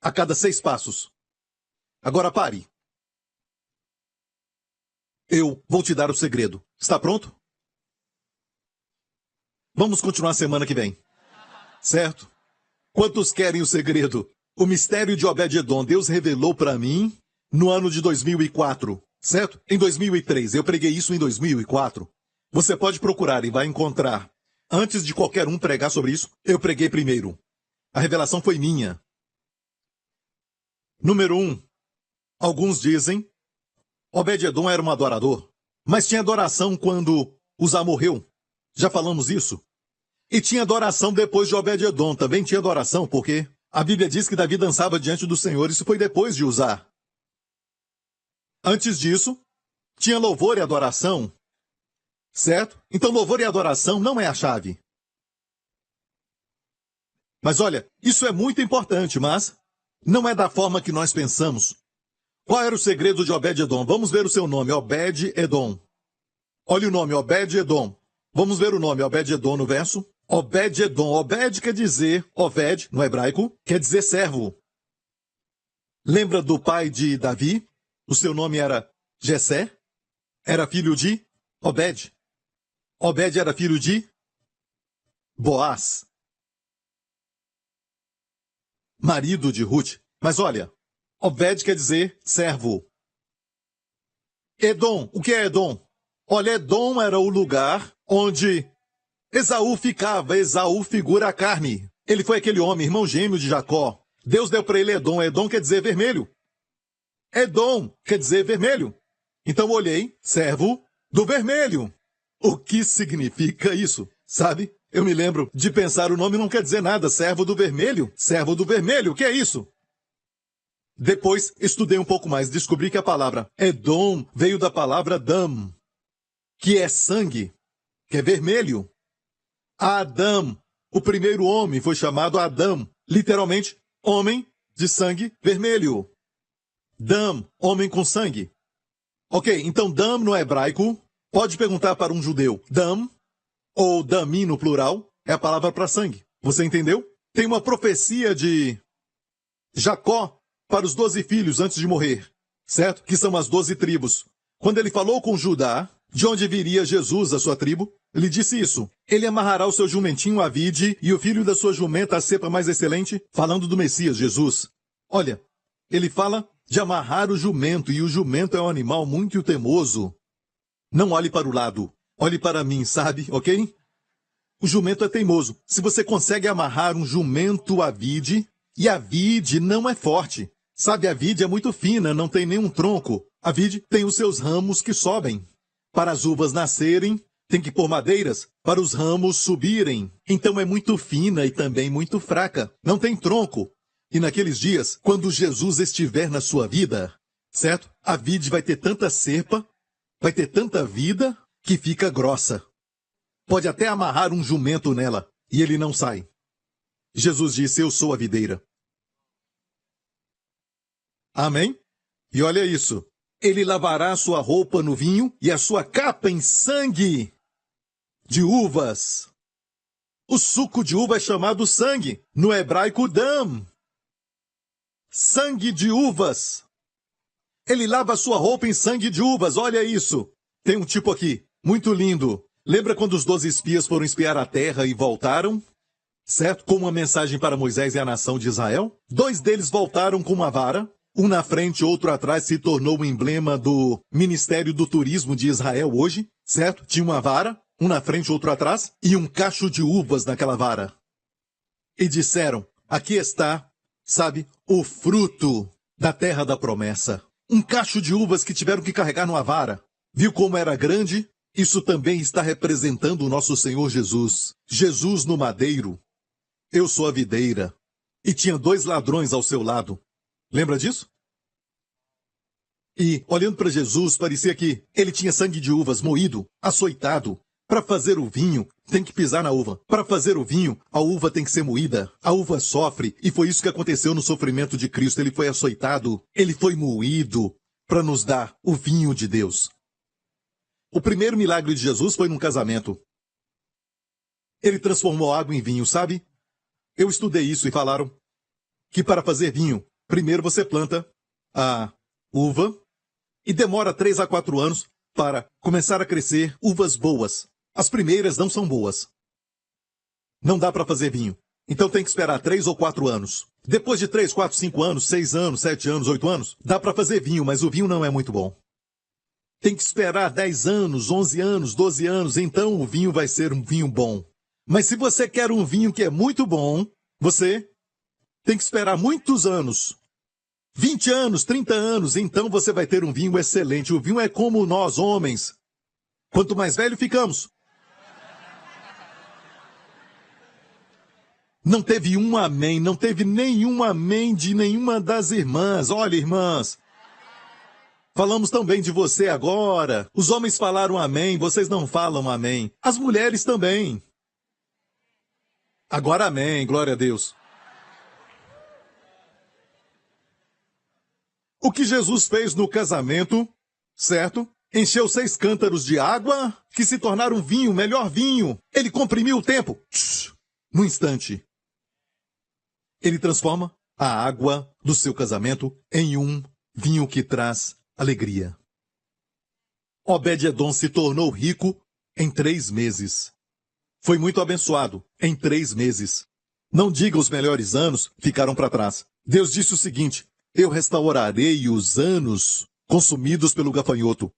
A cada 6 passos. Agora pare. Eu vou te dar o segredo. Está pronto? Vamos continuar semana que vem. Certo? Quantos querem o segredo? O mistério de Obed-Edom, Deus revelou para mim no ano de 2004. Certo? Em 2003. Eu preguei isso em 2004. Você pode procurar e vai encontrar. Antes de qualquer um pregar sobre isso, eu preguei primeiro. A revelação foi minha. Número 1. Alguns dizem, Obed-Edom era um adorador, mas tinha adoração quando Uzá morreu. Já falamos isso. E tinha adoração depois de Obed-Edom. Também tinha adoração, porque a Bíblia diz que Davi dançava diante do Senhor. Isso foi depois de Uzá. Antes disso, tinha louvor e adoração. Certo? Então louvor e adoração não é a chave. Mas olha, isso é muito importante, mas não é da forma que nós pensamos. Qual era o segredo de Obed-Edom? Vamos ver o seu nome, Obed-Edom. Olha o nome, Obed-Edom. Vamos ver o nome, Obed-Edom no verso. Obed-Edom. Obed quer dizer, Oved, no hebraico, quer dizer servo. Lembra do pai de Davi? O seu nome era Jessé? Era filho de Obed. Obed era filho de Boaz, marido de Ruth. Mas olha, Obed quer dizer servo. Edom, o que é Edom? Olha, Edom era o lugar onde Esaú ficava. Esaú figura a carne. Ele foi aquele homem, irmão gêmeo de Jacó. Deus deu para ele Edom. Edom quer dizer vermelho. Edom quer dizer vermelho. Então olhei, servo do vermelho. O que significa isso? Sabe? Eu me lembro de pensar, o nome não quer dizer nada. Servo do vermelho? Servo do vermelho, o que é isso? Depois, estudei um pouco mais. Descobri que a palavra Edom veio da palavra dam, que é sangue, que é vermelho. Adão, o primeiro homem, foi chamado Adão. Literalmente, homem de sangue vermelho. Dam, homem com sangue. Ok, então dam no hebraico, pode perguntar para um judeu. Dam, ou damim no plural, é a palavra para sangue. Você entendeu? Tem uma profecia de Jacó para os 12 filhos antes de morrer, certo? Que são as 12 tribos. Quando ele falou com Judá, de onde viria Jesus, a sua tribo, ele disse isso. Ele amarrará o seu jumentinho à vide e o filho da sua jumenta à cepa mais excelente, falando do Messias, Jesus. Olha, ele fala de amarrar o jumento, e o jumento é um animal muito teimoso. Não olhe para o lado, olhe para mim, sabe, ok? O jumento é teimoso. Se você consegue amarrar um jumento à vide, e a vide não é forte. Sabe, a vide é muito fina, não tem nenhum tronco. A vide tem os seus ramos que sobem. Para as uvas nascerem, tem que pôr madeiras para os ramos subirem. Então é muito fina e também muito fraca. Não tem tronco. E naqueles dias, quando Jesus estiver na sua vida, certo? A vide vai ter tanta cepa, vai ter tanta vida, que fica grossa. Pode até amarrar um jumento nela, e ele não sai. Jesus disse, eu sou a videira. Amém? E olha isso. Ele lavará a sua roupa no vinho e a sua capa em sangue de uvas. O suco de uva é chamado sangue. No hebraico, dam. Sangue de uvas. Ele lava a sua roupa em sangue de uvas. Olha isso. Tem um tipo aqui, muito lindo. Lembra quando os 12 espias foram espiar a terra e voltaram? Certo? Com uma mensagem para Moisés e a nação de Israel? 2 deles voltaram com uma vara. Um na frente, outro atrás, se tornou o emblema do Ministério do Turismo de Israel hoje. Certo? Tinha uma vara, um na frente, outro atrás, e um cacho de uvas naquela vara. E disseram, aqui está, sabe, o fruto da terra da promessa. Um cacho de uvas que tiveram que carregar numa vara. Viu como era grande? Isso também está representando o nosso Senhor Jesus. Jesus no madeiro. Eu sou a videira. E tinha 2 ladrões ao seu lado. Lembra disso? E, olhando para Jesus, parecia que ele tinha sangue de uvas moído, açoitado. Para fazer o vinho, tem que pisar na uva. Para fazer o vinho, a uva tem que ser moída. A uva sofre, e foi isso que aconteceu no sofrimento de Cristo. Ele foi açoitado, ele foi moído para nos dar o vinho de Deus. O primeiro milagre de Jesus foi num casamento. Ele transformou água em vinho, sabe? Eu estudei isso e falaram que para fazer vinho, primeiro você planta a uva e demora 3 a 4 anos para começar a crescer uvas boas. As primeiras não são boas. Não dá para fazer vinho. Então tem que esperar 3 ou 4 anos. Depois de 3, 4, 5 anos, 6 anos, 7 anos, 8 anos, dá para fazer vinho, mas o vinho não é muito bom. Tem que esperar 10 anos, 11 anos, 12 anos, então o vinho vai ser um vinho bom. Mas se você quer um vinho que é muito bom, você tem que esperar muitos anos. 20 anos, 30 anos, então você vai ter um vinho excelente. O vinho é como nós, homens. Quanto mais velho ficamos. Não teve um amém, não teve nenhum amém de nenhuma das irmãs. Olha, irmãs, falamos tão bem de você agora. Os homens falaram amém, vocês não falam amém. As mulheres também. Agora amém, glória a Deus. O que Jesus fez no casamento, certo? Encheu 6 cântaros de água, que se tornaram vinho, melhor vinho. Ele comprimiu o tempo. Num instante. Ele transforma a água do seu casamento em um vinho que traz alegria. Obed-Edom se tornou rico em 3 meses. Foi muito abençoado em 3 meses. Não diga os melhores anos ficaram para trás. Deus disse o seguinte, eu restaurarei os anos consumidos pelo gafanhoto.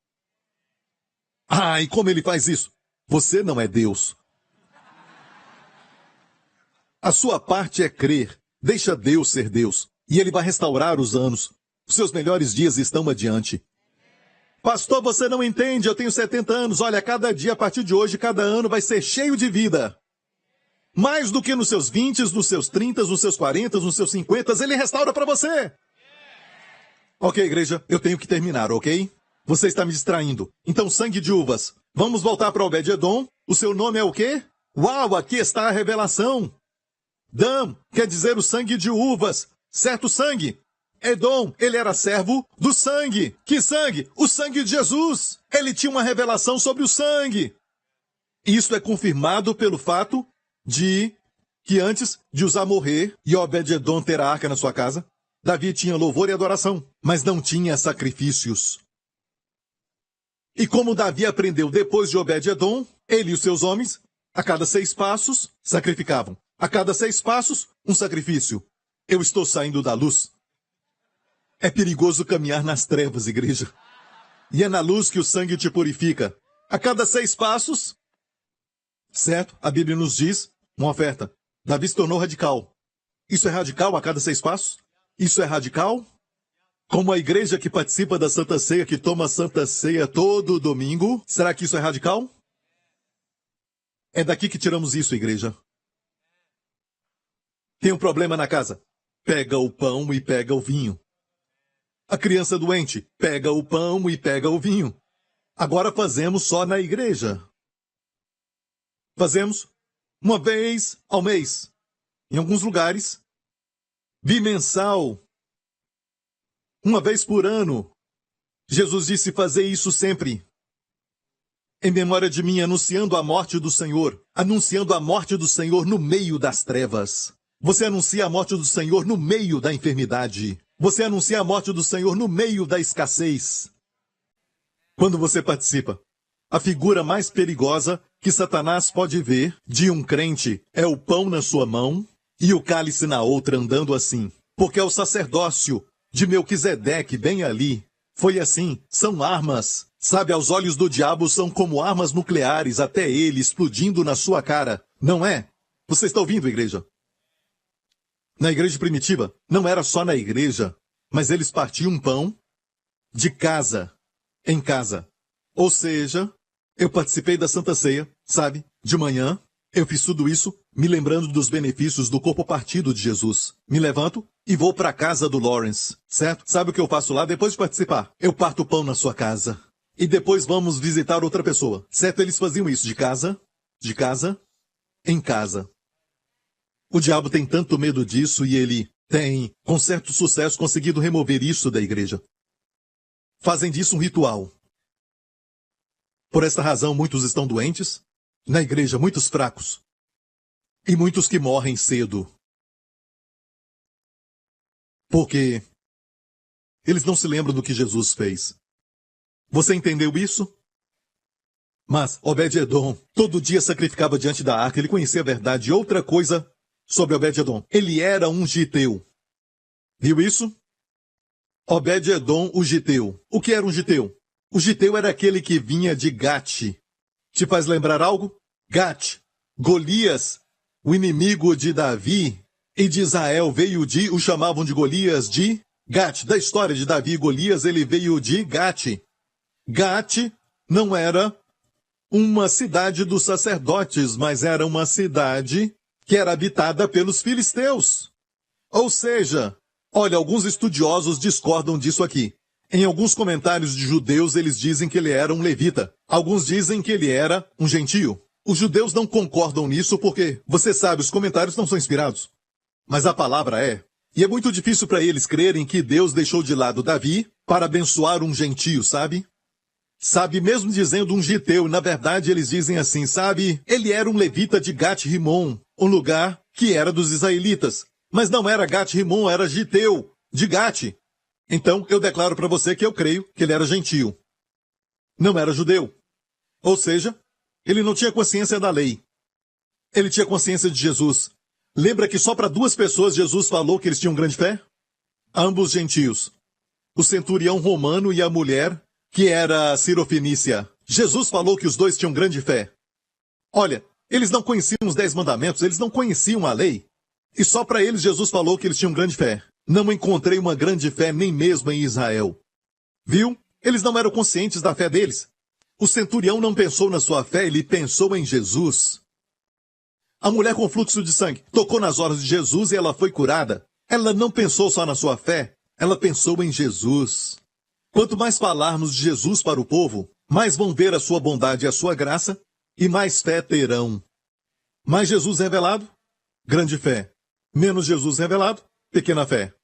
Ah, e como ele faz isso? Você não é Deus. A sua parte é crer. Deixa Deus ser Deus. E ele vai restaurar os anos. Os seus melhores dias estão adiante. Pastor, você não entende, eu tenho 70 anos. Olha, cada dia, a partir de hoje, cada ano vai ser cheio de vida. Mais do que nos seus 20, nos seus 30, nos seus 40, nos seus 50, ele restaura para você. Ok, igreja, eu tenho que terminar, ok? Você está me distraindo. Então, sangue de uvas. Vamos voltar para Obed-Edom. O seu nome é o quê? Uau, aqui está a revelação. Dam quer dizer o sangue de uvas. Certo sangue. Edom, ele era servo do sangue. Que sangue? O sangue de Jesus. Ele tinha uma revelação sobre o sangue. Isso é confirmado pelo fato de que antes de Uzá morrer e Obed-Edom ter a arca na sua casa, Davi tinha louvor e adoração, mas não tinha sacrifícios. E como Davi aprendeu depois de Obed-Edom, ele e os seus homens, a cada 6 passos, sacrificavam. A cada 6 passos, um sacrifício. Eu estou saindo da luz. É perigoso caminhar nas trevas, igreja. E é na luz que o sangue te purifica. A cada 6 passos, certo? A Bíblia nos diz, uma oferta. Davi se tornou radical. Isso é radical a cada 6 passos? Isso é radical? Como a igreja que participa da Santa Ceia, que toma a Santa Ceia todo domingo, será que isso é radical? É daqui que tiramos isso, igreja. Tem um problema na casa. Pega o pão e pega o vinho. A criança doente, pega o pão e pega o vinho. Agora fazemos só na igreja. Fazemos uma vez ao mês. Em alguns lugares, bimensal. Uma vez por ano. Jesus disse fazer isso sempre. Em memória de mim, anunciando a morte do Senhor. Anunciando a morte do Senhor no meio das trevas. Você anuncia a morte do Senhor no meio da enfermidade. Você anuncia a morte do Senhor no meio da escassez. Quando você participa, A figura mais perigosa que Satanás pode ver de um crente é o pão na sua mão e o cálice na outra, andando assim. Porque é o sacerdócio de Melquisedeque bem ali. Foi assim, são armas. Sabe, aos olhos do diabo são como armas nucleares, até ele explodindo na sua cara. Não é? Você está ouvindo, igreja? Na igreja primitiva, não era só na igreja, mas eles partiam pão de casa em casa. Ou seja, eu participei da Santa Ceia, sabe? De manhã, eu fiz tudo isso me lembrando dos benefícios do corpo partido de Jesus. Me levanto e vou para a casa do Lawrence, certo? Sabe o que eu faço lá depois de participar? Eu parto o pão na sua casa. E depois vamos visitar outra pessoa, certo? Eles faziam isso de casa em casa. O diabo tem tanto medo disso e ele tem, com certo sucesso, conseguido remover isso da igreja. Fazem disso um ritual. Por esta razão, muitos estão doentes, na igreja, muitos fracos, e muitos que morrem cedo. Porque eles não se lembram do que Jesus fez. Você entendeu isso? Mas Obed-Edom todo dia sacrificava diante da arca, ele conhecia a verdade. E outra coisa sobre Obed-Edom, ele era um giteu. Viu isso? Obed-Edom, o giteu. O que era um giteu? O giteu era aquele que vinha de Gate. Te faz lembrar algo? Gate, Golias, o inimigo de Davi e de Israel o chamavam de Golias de Gate. Da história de Davi e Golias, ele veio de Gate. Gate não era uma cidade dos sacerdotes, mas era uma cidade que era habitada pelos filisteus. Ou seja, olha, alguns estudiosos discordam disso aqui. Em alguns comentários de judeus, eles dizem que ele era um levita. Alguns dizem que ele era um gentio. Os judeus não concordam nisso porque, você sabe, os comentários não são inspirados. Mas a palavra é. E é muito difícil para eles crerem que Deus deixou de lado Davi para abençoar um gentio, sabe? Sabe, mesmo dizendo um giteu, na verdade eles dizem assim, sabe? Ele era um levita de Gat-Rimon, um lugar que era dos israelitas. Mas não era Gat-Rimon, era giteu, de Gate. Então, eu declaro para você que eu creio que ele era gentio. Não era judeu. Ou seja, ele não tinha consciência da lei. Ele tinha consciência de Jesus. Lembra que só para 2 pessoas Jesus falou que eles tinham grande fé? Ambos gentios. O centurião romano e a mulher, que era Sirofenícia. Jesus falou que os 2 tinham grande fé. Olha, eles não conheciam os 10 mandamentos, eles não conheciam a lei. E só para eles Jesus falou que eles tinham grande fé. Não encontrei uma grande fé nem mesmo em Israel. Viu? Eles não eram conscientes da fé deles. O centurião não pensou na sua fé, ele pensou em Jesus. A mulher com fluxo de sangue tocou nas horas de Jesus e ela foi curada. Ela não pensou só na sua fé, ela pensou em Jesus. Quanto mais falarmos de Jesus para o povo, mais vão ver a sua bondade e a sua graça e mais fé terão. Mais Jesus revelado, grande fé. Menos Jesus revelado, pequena fé.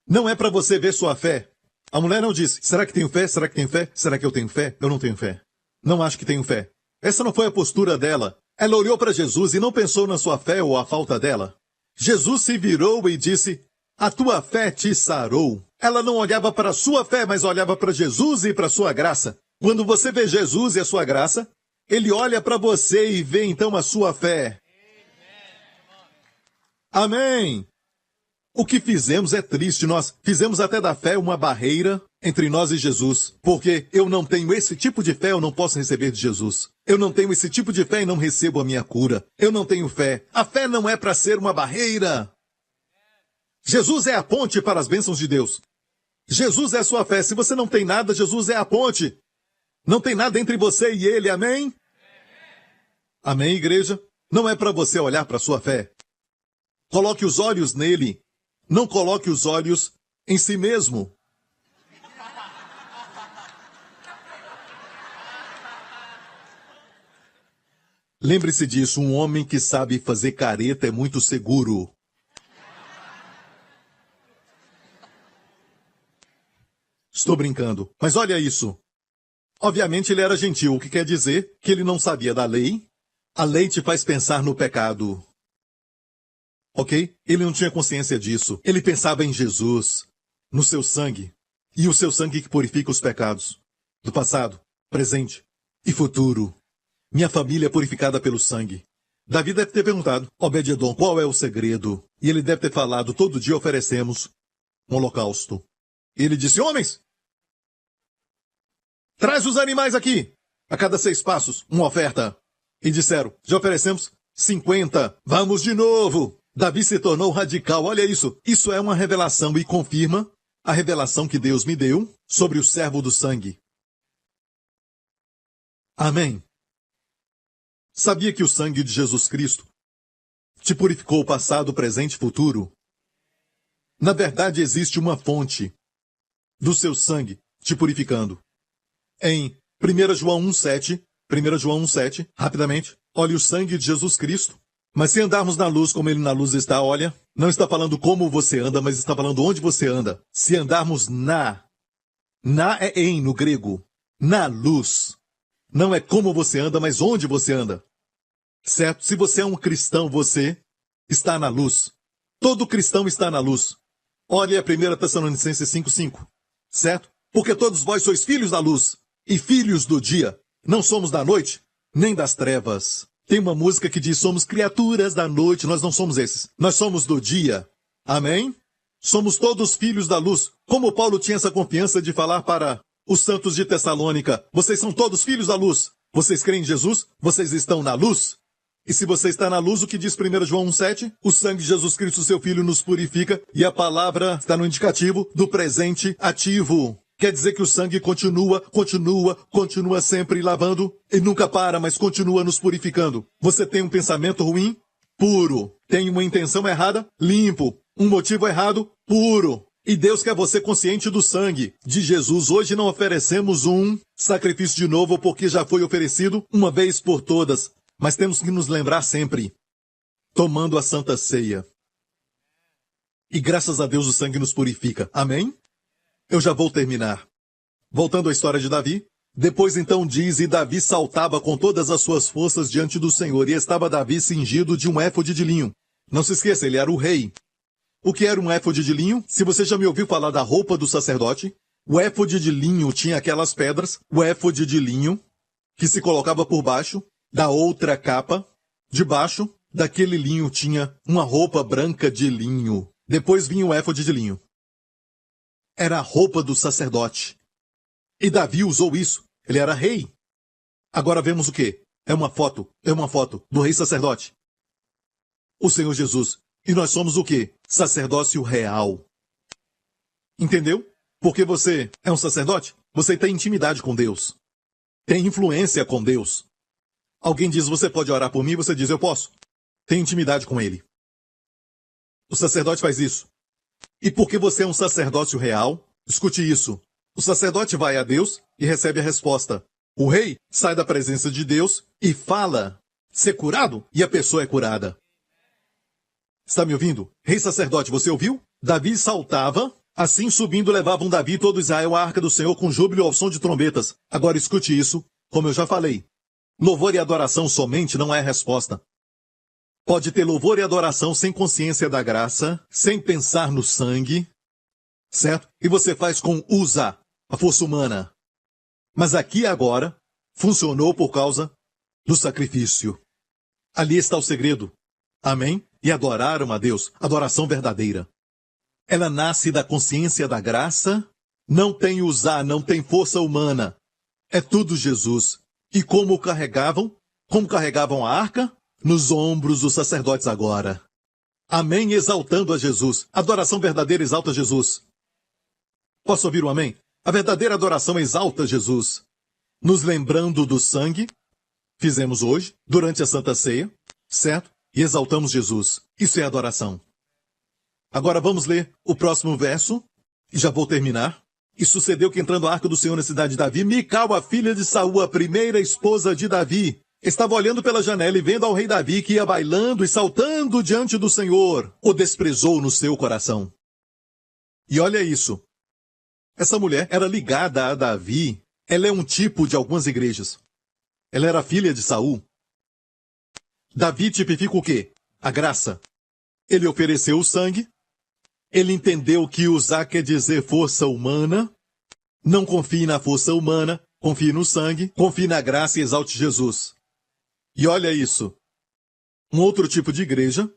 Não é para você ver sua fé. A mulher não disse, será que tenho fé? Será que tenho fé? Será que eu tenho fé? Eu não tenho fé. Não acho que tenho fé. Essa não foi a postura dela. Ela olhou para Jesus e não pensou na sua fé ou a falta dela. Jesus se virou e disse, a tua fé te sarou. Ela não olhava para a sua fé, mas olhava para Jesus e para a sua graça. Quando você vê Jesus e a sua graça, ele olha para você e vê então a sua fé. Amém! O que fizemos é triste, nós fizemos até da fé uma barreira entre nós e Jesus, porque eu não tenho esse tipo de fé, eu não posso receber de Jesus. Eu não tenho esse tipo de fé e não recebo a minha cura. Eu não tenho fé. A fé não é para ser uma barreira. Jesus é a ponte para as bênçãos de Deus. Jesus é a sua fé. Se você não tem nada, Jesus é a ponte. Não tem nada entre você e ele, amém? Amém, igreja? Não é para você olhar para a sua fé. Coloque os olhos nele. Não coloque os olhos em si mesmo. Lembre-se disso, um homem que sabe fazer careta é muito seguro. Estou brincando, mas olha isso. Obviamente ele era gentil, o que quer dizer que ele não sabia da lei. A lei te faz pensar no pecado. Ok? Ele não tinha consciência disso. Ele pensava em Jesus, no seu sangue. E o seu sangue que purifica os pecados do passado, presente e futuro. Minha família é purificada pelo sangue. Davi deve ter perguntado, Obed-edom, qual é o segredo? E ele deve ter falado, todo dia oferecemos um holocausto. E ele disse, homens, traz os animais aqui. A cada 6 passos, uma oferta. E disseram, já oferecemos 50. Vamos de novo. Davi se tornou radical. Olha isso. Isso é uma revelação e confirma a revelação que Deus me deu sobre o servo do sangue. Amém. Sabia que o sangue de Jesus Cristo te purificou o passado, presente e futuro? Na verdade, existe uma fonte do seu sangue te purificando. Em 1 João 1,7, 1 João 1,7, rapidamente, olhe o sangue de Jesus Cristo. Mas se andarmos na luz como ele na luz está, olha, não está falando como você anda, mas está falando onde você anda. Se andarmos na é em no grego, na luz. Não é como você anda, mas onde você anda. Certo? Se você é um cristão, você está na luz. Todo cristão está na luz. Olhe a 1 Tessalonicenses 5,5. Certo? Porque todos vós sois filhos da luz e filhos do dia. Não somos da noite, nem das trevas. Tem uma música que diz, somos criaturas da noite. Nós não somos esses. Nós somos do dia. Amém? Somos todos filhos da luz. Como Paulo tinha essa confiança de falar para os santos de Tessalônica, vocês são todos filhos da luz. Vocês creem em Jesus? Vocês estão na luz? E se você está na luz, o que diz 1 João 1,7? O sangue de Jesus Cristo, seu Filho, nos purifica. E a palavra está no indicativo do presente ativo. Quer dizer que o sangue continua sempre lavando. E nunca para, mas continua nos purificando. Você tem um pensamento ruim? Puro. Tem uma intenção errada? Limpo. Um motivo errado? Puro. E Deus quer você consciente do sangue de Jesus. Hoje não oferecemos um sacrifício de novo, porque já foi oferecido uma vez por todas. Mas temos que nos lembrar sempre, tomando a Santa Ceia. E graças a Deus o sangue nos purifica. Amém? Eu já vou terminar. Voltando à história de Davi. Depois então diz, e Davi saltava com todas as suas forças diante do Senhor, e estava Davi cingido de um éfode de linho. Não se esqueça, ele era o rei. O que era um éfode de linho? Se você já me ouviu falar da roupa do sacerdote, o éfode de linho tinha aquelas pedras, o éfode de linho, que se colocava por baixo da outra capa, debaixo daquele linho tinha uma roupa branca de linho. Depois vinha o éfode de linho. Era a roupa do sacerdote. E Davi usou isso. Ele era rei. Agora vemos o quê? É uma foto do rei sacerdote. O Senhor Jesus. E nós somos o quê? Sacerdócio real. Entendeu? Porque você é um sacerdote, você tem intimidade com Deus. Tem influência com Deus. Alguém diz, você pode orar por mim? Você diz, eu posso. Tem intimidade com ele. O sacerdote faz isso. E porque você é um sacerdócio real, escute isso. O sacerdote vai a Deus e recebe a resposta. O rei sai da presença de Deus e fala, ser curado, e a pessoa é curada. Está me ouvindo? Rei sacerdote, você ouviu? Davi saltava, assim subindo levavam Davi e todo Israel à arca do Senhor com júbilo ao som de trombetas. Agora escute isso, como eu já falei. Louvor e adoração somente não é a resposta. Pode ter louvor e adoração sem consciência da graça, sem pensar no sangue, certo? E você faz com a força humana. Mas aqui agora, funcionou por causa do sacrifício. Ali está o segredo. Amém? E adoraram a Deus, adoração verdadeira. Ela nasce da consciência da graça, não tem não tem força humana. É tudo Jesus. E como carregavam? Como carregavam a arca? Nos ombros dos sacerdotes agora. Amém, exaltando a Jesus. Adoração verdadeira exalta Jesus. Posso ouvir um amém? A verdadeira adoração exalta Jesus. Nos lembrando do sangue, fizemos hoje, durante a Santa Ceia, certo? E exaltamos Jesus. Isso é adoração. Agora vamos ler o próximo verso, e já vou terminar. E sucedeu que entrando a arca do Senhor na cidade de Davi, Mical, a filha de Saul, a primeira esposa de Davi, estava olhando pela janela e vendo ao rei Davi que ia bailando e saltando diante do Senhor, o desprezou no seu coração. E olha isso. Essa mulher era ligada a Davi. Ela é um tipo de algumas igrejas. Ela era filha de Saul. Davi tipifica o quê? A graça. Ele ofereceu o sangue. Ele entendeu que usar quer dizer força humana. Não confie na força humana. confie no sangue, confie na graça e exalte Jesus. E olha isso. Um outro tipo de igreja,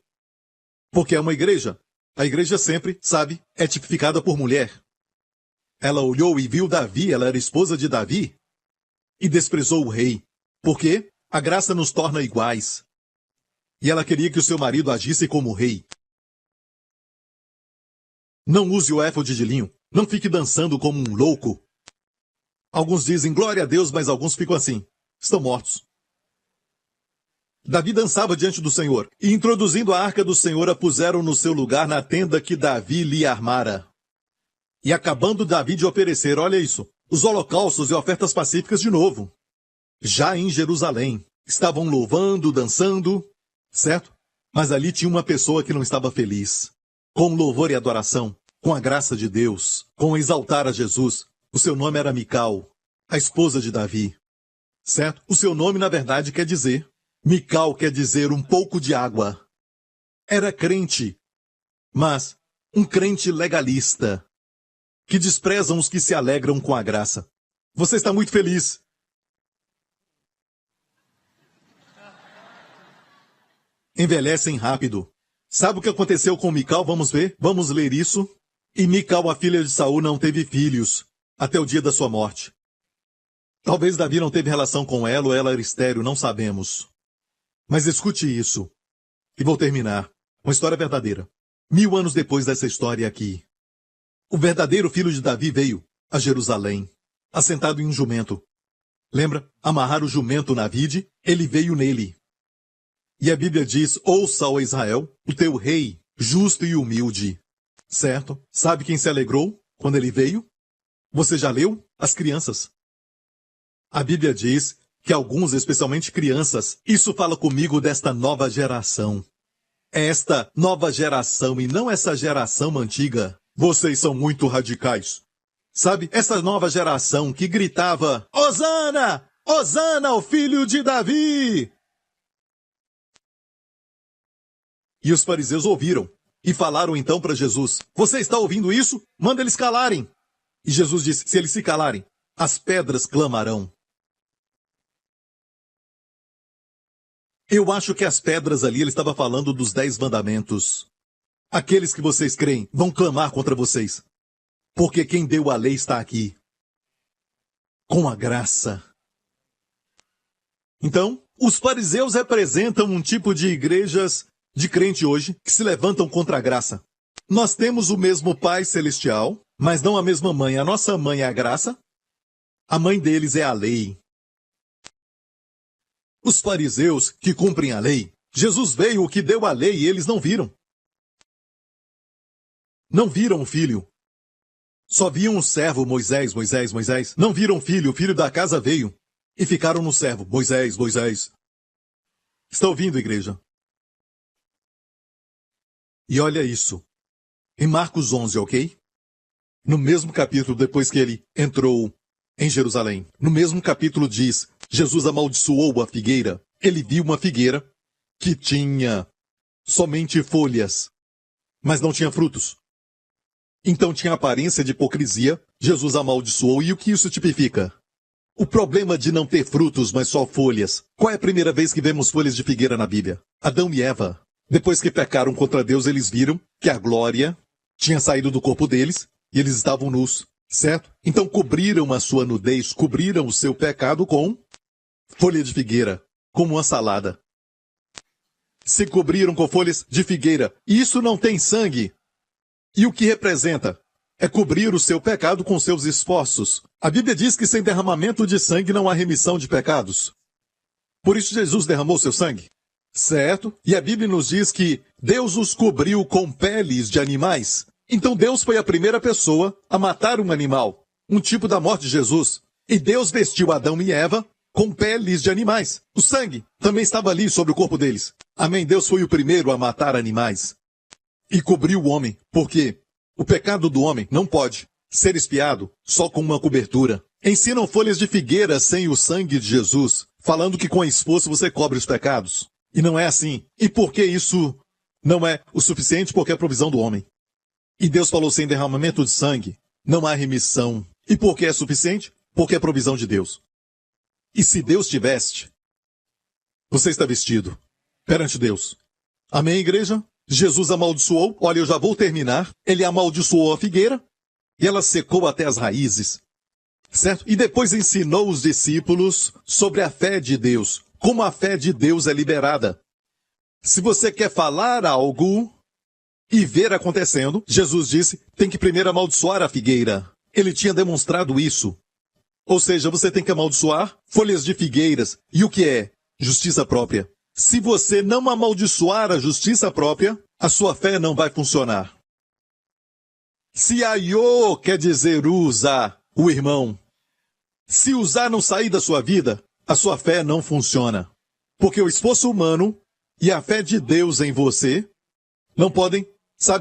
porque é uma igreja. A igreja sempre, sabe, é tipificada por mulher. Ela olhou e viu Davi, ela era esposa de Davi, e desprezou o rei. Por quê? A graça nos torna iguais. E ela queria que o seu marido agisse como rei. Não use o éfode de linho. Não fique dançando como um louco. Alguns dizem glória a Deus, mas alguns ficam assim. Estão mortos. Davi dançava diante do Senhor, e introduzindo a arca do Senhor, a puseram no seu lugar na tenda que Davi lhe armara. E acabando Davi de oferecer, olha isso, os holocaustos e ofertas pacíficas de novo. Já em Jerusalém, estavam louvando, dançando, certo? Mas ali tinha uma pessoa que não estava feliz. Com louvor e adoração, com a graça de Deus, com exaltar a Jesus. O seu nome era Mical, a esposa de Davi. Certo? O seu nome, na verdade, quer dizer... Mical quer dizer um pouco de água. Era crente, mas um crente legalista, que desprezam os que se alegram com a graça. Você está muito feliz. Envelhecem rápido. Sabe o que aconteceu com Mical? Vamos ver? Vamos ler isso. E Mical, a filha de Saul, não teve filhos, até o dia da sua morte. Talvez Davi não teve relação com ela, ou ela era estéril, não sabemos. Mas escute isso. E vou terminar. Uma história verdadeira. 1000 anos depois dessa história aqui. O verdadeiro filho de Davi veio a Jerusalém, assentado em um jumento. Lembra? Amarrar o jumento na vide, ele veio nele. E a Bíblia diz, ouça, ó Israel, o teu rei, justo e humilde. Certo? Sabe quem se alegrou quando ele veio? Você já leu? As crianças. A Bíblia diz que alguns, especialmente crianças, isso fala comigo desta nova geração. Esta nova geração e não essa geração antiga. Vocês são muito radicais. Sabe, essa nova geração que gritava, Hosana! Hosana, o filho de Davi! E os fariseus ouviram e falaram então para Jesus, você está ouvindo isso? Manda eles calarem. E Jesus disse, se eles se calarem, as pedras clamarão. Eu acho que as pedras ali, ele estava falando dos 10 mandamentos. Aqueles que vocês creem vão clamar contra vocês. Porque quem deu a lei está aqui. Com a graça. Então, os fariseus representam um tipo de igrejas de crente hoje que se levantam contra a graça. Nós temos o mesmo Pai Celestial, mas não a mesma mãe. A nossa mãe é a graça. A mãe deles é a lei. Os fariseus que cumprem a lei, Jesus veio, o que deu a lei, e eles não viram. Não viram o filho. Só viam o servo, Moisés. Não viram o filho da casa veio. E ficaram no servo, Moisés. Está ouvindo, igreja? E olha isso. Em Marcos 11, ok? No mesmo capítulo, depois que ele entrou em Jerusalém, no mesmo capítulo diz, Jesus amaldiçoou a figueira. Ele viu uma figueira que tinha somente folhas, mas não tinha frutos. Então tinha aparência de hipocrisia. Jesus amaldiçoou. E o que isso tipifica? O problema de não ter frutos, mas só folhas. Qual é a primeira vez que vemos folhas de figueira na Bíblia? Adão e Eva. Depois que pecaram contra Deus, eles viram que a glória tinha saído do corpo deles e eles estavam nus. Certo? Então cobriram a sua nudez, cobriram o seu pecado com folha de figueira, como uma salada. Se cobriram com folhas de figueira. E isso não tem sangue. E o que representa? É cobrir o seu pecado com seus esforços. A Bíblia diz que sem derramamento de sangue não há remissão de pecados. Por isso Jesus derramou seu sangue. Certo? E a Bíblia nos diz que Deus os cobriu com peles de animais. Então Deus foi a primeira pessoa a matar um animal, um tipo da morte de Jesus. E Deus vestiu Adão e Eva com peles de animais. O sangue também estava ali sobre o corpo deles. Amém? Deus foi o primeiro a matar animais. E cobriu o homem, porque o pecado do homem não pode ser expiado só com uma cobertura. Ensinam folhas de figueira sem o sangue de Jesus, falando que com a esforço você cobre os pecados. E não é assim. E por que isso não é o suficiente? Porque é a provisão do homem. E Deus falou, sem derramamento de sangue, não há remissão. E por que é suficiente? porque é provisão de Deus. E se Deus te veste, você está vestido perante Deus. Amém, igreja? Jesus amaldiçoou, olha, eu já vou terminar, ele amaldiçoou a figueira, e ela secou até as raízes, certo? E depois ensinou os discípulos sobre a fé de Deus, como a fé de Deus é liberada. Se você quer falar algo e ver acontecendo, Jesus disse, tem que primeiro amaldiçoar a figueira. Ele tinha demonstrado isso. Ou seja, você tem que amaldiçoar folhas de figueiras. E o que é? Justiça própria. Se você não amaldiçoar a justiça própria, a sua fé não vai funcionar. Se aiô quer dizer usar o irmão, se usar não sair da sua vida, a sua fé não funciona. Porque o esforço humano e a fé de Deus em você não podem,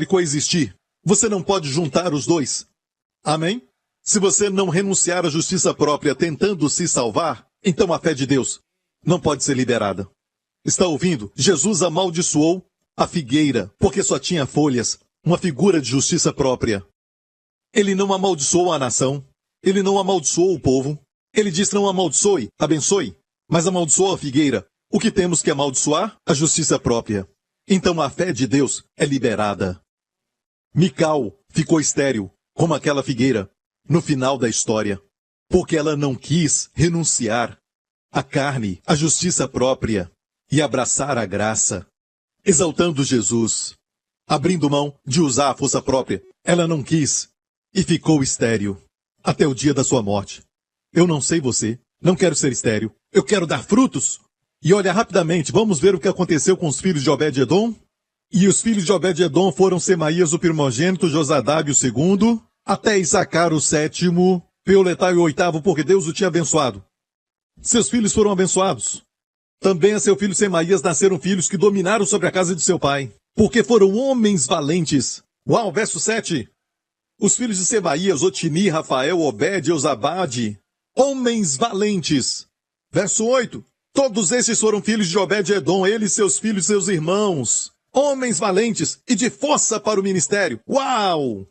coexistir. Você não pode juntar os dois. Amém? Se você não renunciar à justiça própria tentando se salvar, então a fé de Deus não pode ser liberada. Está ouvindo? Jesus amaldiçoou a figueira, porque só tinha folhas, uma figura de justiça própria. Ele não amaldiçoou a nação, ele não amaldiçoou o povo, ele disse não amaldiçoe, abençoe, mas amaldiçoou a figueira. O que temos que amaldiçoar? A justiça própria. Então a fé de Deus é liberada. Mical ficou estéril, como aquela figueira, no final da história, porque ela não quis renunciar à carne, à justiça própria, e abraçar a graça, exaltando Jesus, abrindo mão de usar a força própria. Ela não quis e ficou estéril até o dia da sua morte. Eu não sei você, não quero ser estéril, eu quero dar frutos. E olha rapidamente, vamos ver o que aconteceu com os filhos de Obed-edom. E os filhos de Obed-edom foram Semaías o primogênito, Josadabe o segundo, até Issacar o sétimo, Peuletai o oitavo, porque Deus o tinha abençoado. Seus filhos foram abençoados. Também a seu filho Semaías nasceram filhos que dominaram sobre a casa de seu pai, porque foram homens valentes. Uau, verso 7. Os filhos de Semaías, Otini, Rafael, Obed, Eusabade, homens valentes. Verso 8. Todos estes foram filhos de Obed-edom, ele, seus filhos e seus irmãos. Homens valentes e de força para o ministério. Uau!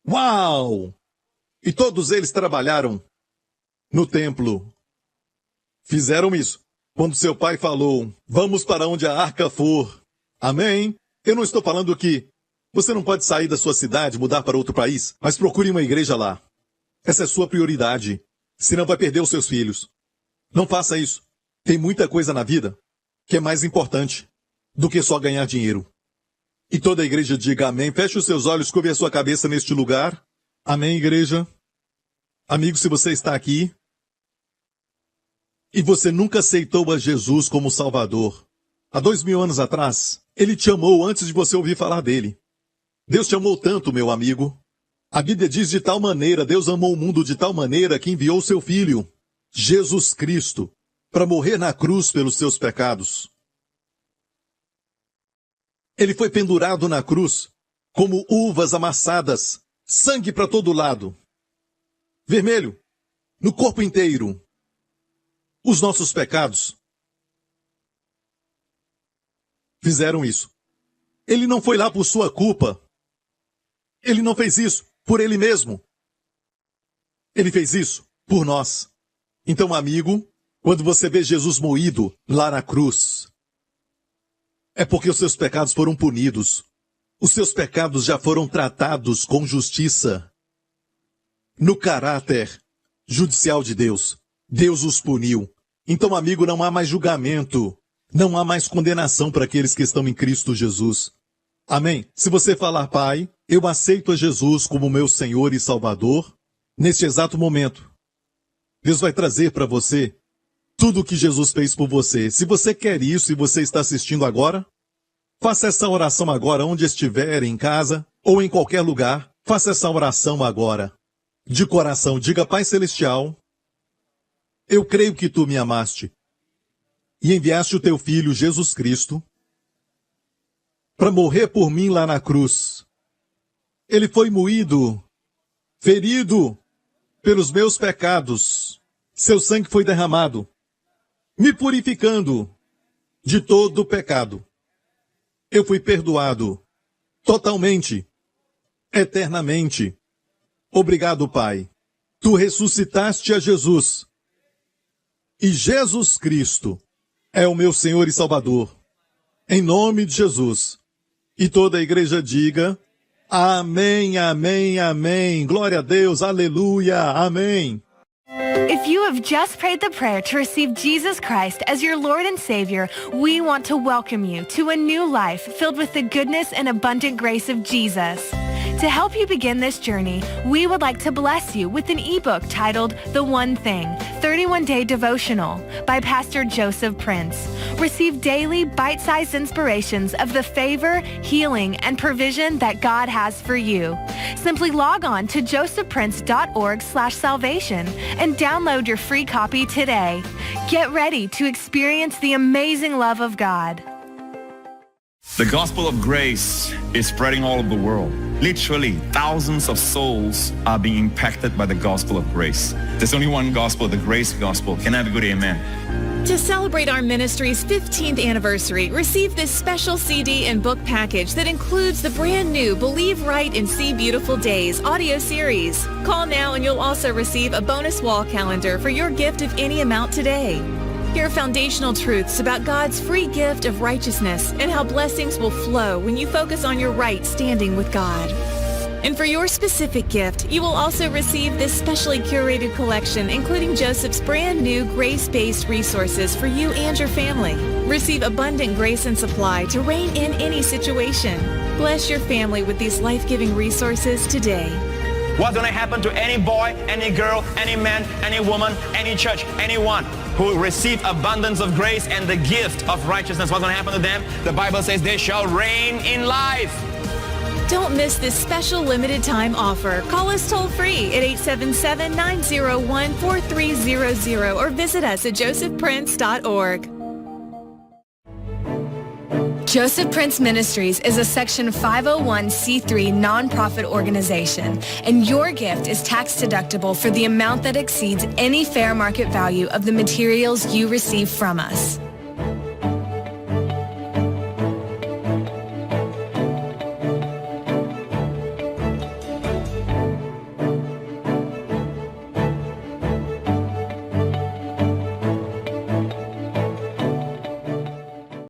Uau! E todos eles trabalharam no templo. Fizeram isso. Quando seu pai falou, vamos para onde a arca for. Amém? Eu não estou falando que você não pode sair da sua cidade, mudar para outro país, mas procure uma igreja lá. Essa é sua prioridade. Senão vai perder os seus filhos. Não faça isso. Tem muita coisa na vida que é mais importante do que só ganhar dinheiro. E toda a igreja diga amém. Feche os seus olhos, curve a sua cabeça neste lugar. Amém, igreja? Amigo, se você está aqui e você nunca aceitou a Jesus como Salvador, há 2000 anos atrás, Ele te amou antes de você ouvir falar dele. Deus te amou tanto, meu amigo. A Bíblia diz de tal maneira, Deus amou o mundo de tal maneira que enviou seu Filho, Jesus Cristo, para morrer na cruz pelos seus pecados. Ele foi pendurado na cruz, como uvas amassadas, sangue para todo lado, vermelho, no corpo inteiro. Os nossos pecados fizeram isso. Ele não foi lá por sua culpa. Ele não fez isso por ele mesmo. Ele fez isso por nós. Então, amigo, quando você vê Jesus moído lá na cruz, é porque os seus pecados foram punidos. Os seus pecados já foram tratados com justiça. No caráter judicial de Deus, Deus os puniu. Então, amigo, não há mais julgamento. Não há mais condenação para aqueles que estão em Cristo Jesus. Amém? Se você falar, Pai, eu aceito a Jesus como meu Senhor e Salvador, neste exato momento, Deus vai trazer para você tudo o que Jesus fez por você. Se você quer isso e você está assistindo agora, faça essa oração agora, onde estiver, em casa ou em qualquer lugar. Faça essa oração agora. De coração, diga, Pai Celestial, eu creio que tu me amaste e enviaste o teu Filho, Jesus Cristo, para morrer por mim lá na cruz. Ele foi moído, ferido pelos meus pecados. Seu sangue foi derramado, me purificando de todo o pecado. Eu fui perdoado totalmente, eternamente. Obrigado, Pai. Tu ressuscitaste a Jesus. E Jesus Cristo é o meu Senhor e Salvador. Em nome de Jesus. E toda a igreja diga, amém, amém, amém. Glória a Deus, aleluia, amém. If you have just prayed the prayer to receive Jesus Christ as your Lord and Savior, we want to welcome you to a new life filled with the goodness and abundant grace of Jesus. To help you begin this journey, we would like to bless you with an ebook titled The One Thing, 31-Day Devotional by Pastor Joseph Prince. Receive daily bite-sized inspirations of the favor, healing, and provision that God has for you. Simply log on to josephprince.org/salvation and download your free copy today. Get ready to experience the amazing love of God. The gospel of grace is spreading all over the world. Literally, thousands of souls are being impacted by the gospel of grace. There's only one gospel, the grace gospel. Can I have a good amen? To celebrate our ministry's 15th anniversary, receive this special CD and book package that includes the brand new Believe Right and See Beautiful Days audio series. Call now and you'll also receive a bonus wall calendar for your gift of any amount today. Hear foundational truths about God's free gift of righteousness and how blessings will flow when you focus on your right standing with God. And for your specific gift, you will also receive this specially curated collection, including Joseph's brand new grace-based resources for you and your family. Receive abundant grace and supply to reign in any situation. Bless your family with these life-giving resources today. What's going to happen to any boy, any girl, any man, any woman, any church, anyone who receive abundance of grace and the gift of righteousness? What's going to happen to them? The Bible says they shall reign in life. Don't miss this special limited time offer. Call us toll free at 877-901-4300 or visit us at josephprince.org. Joseph Prince Ministries is a Section 501c3 nonprofit organization, and your gift is tax deductible for the amount that exceeds any fair market value of the materials you receive from us.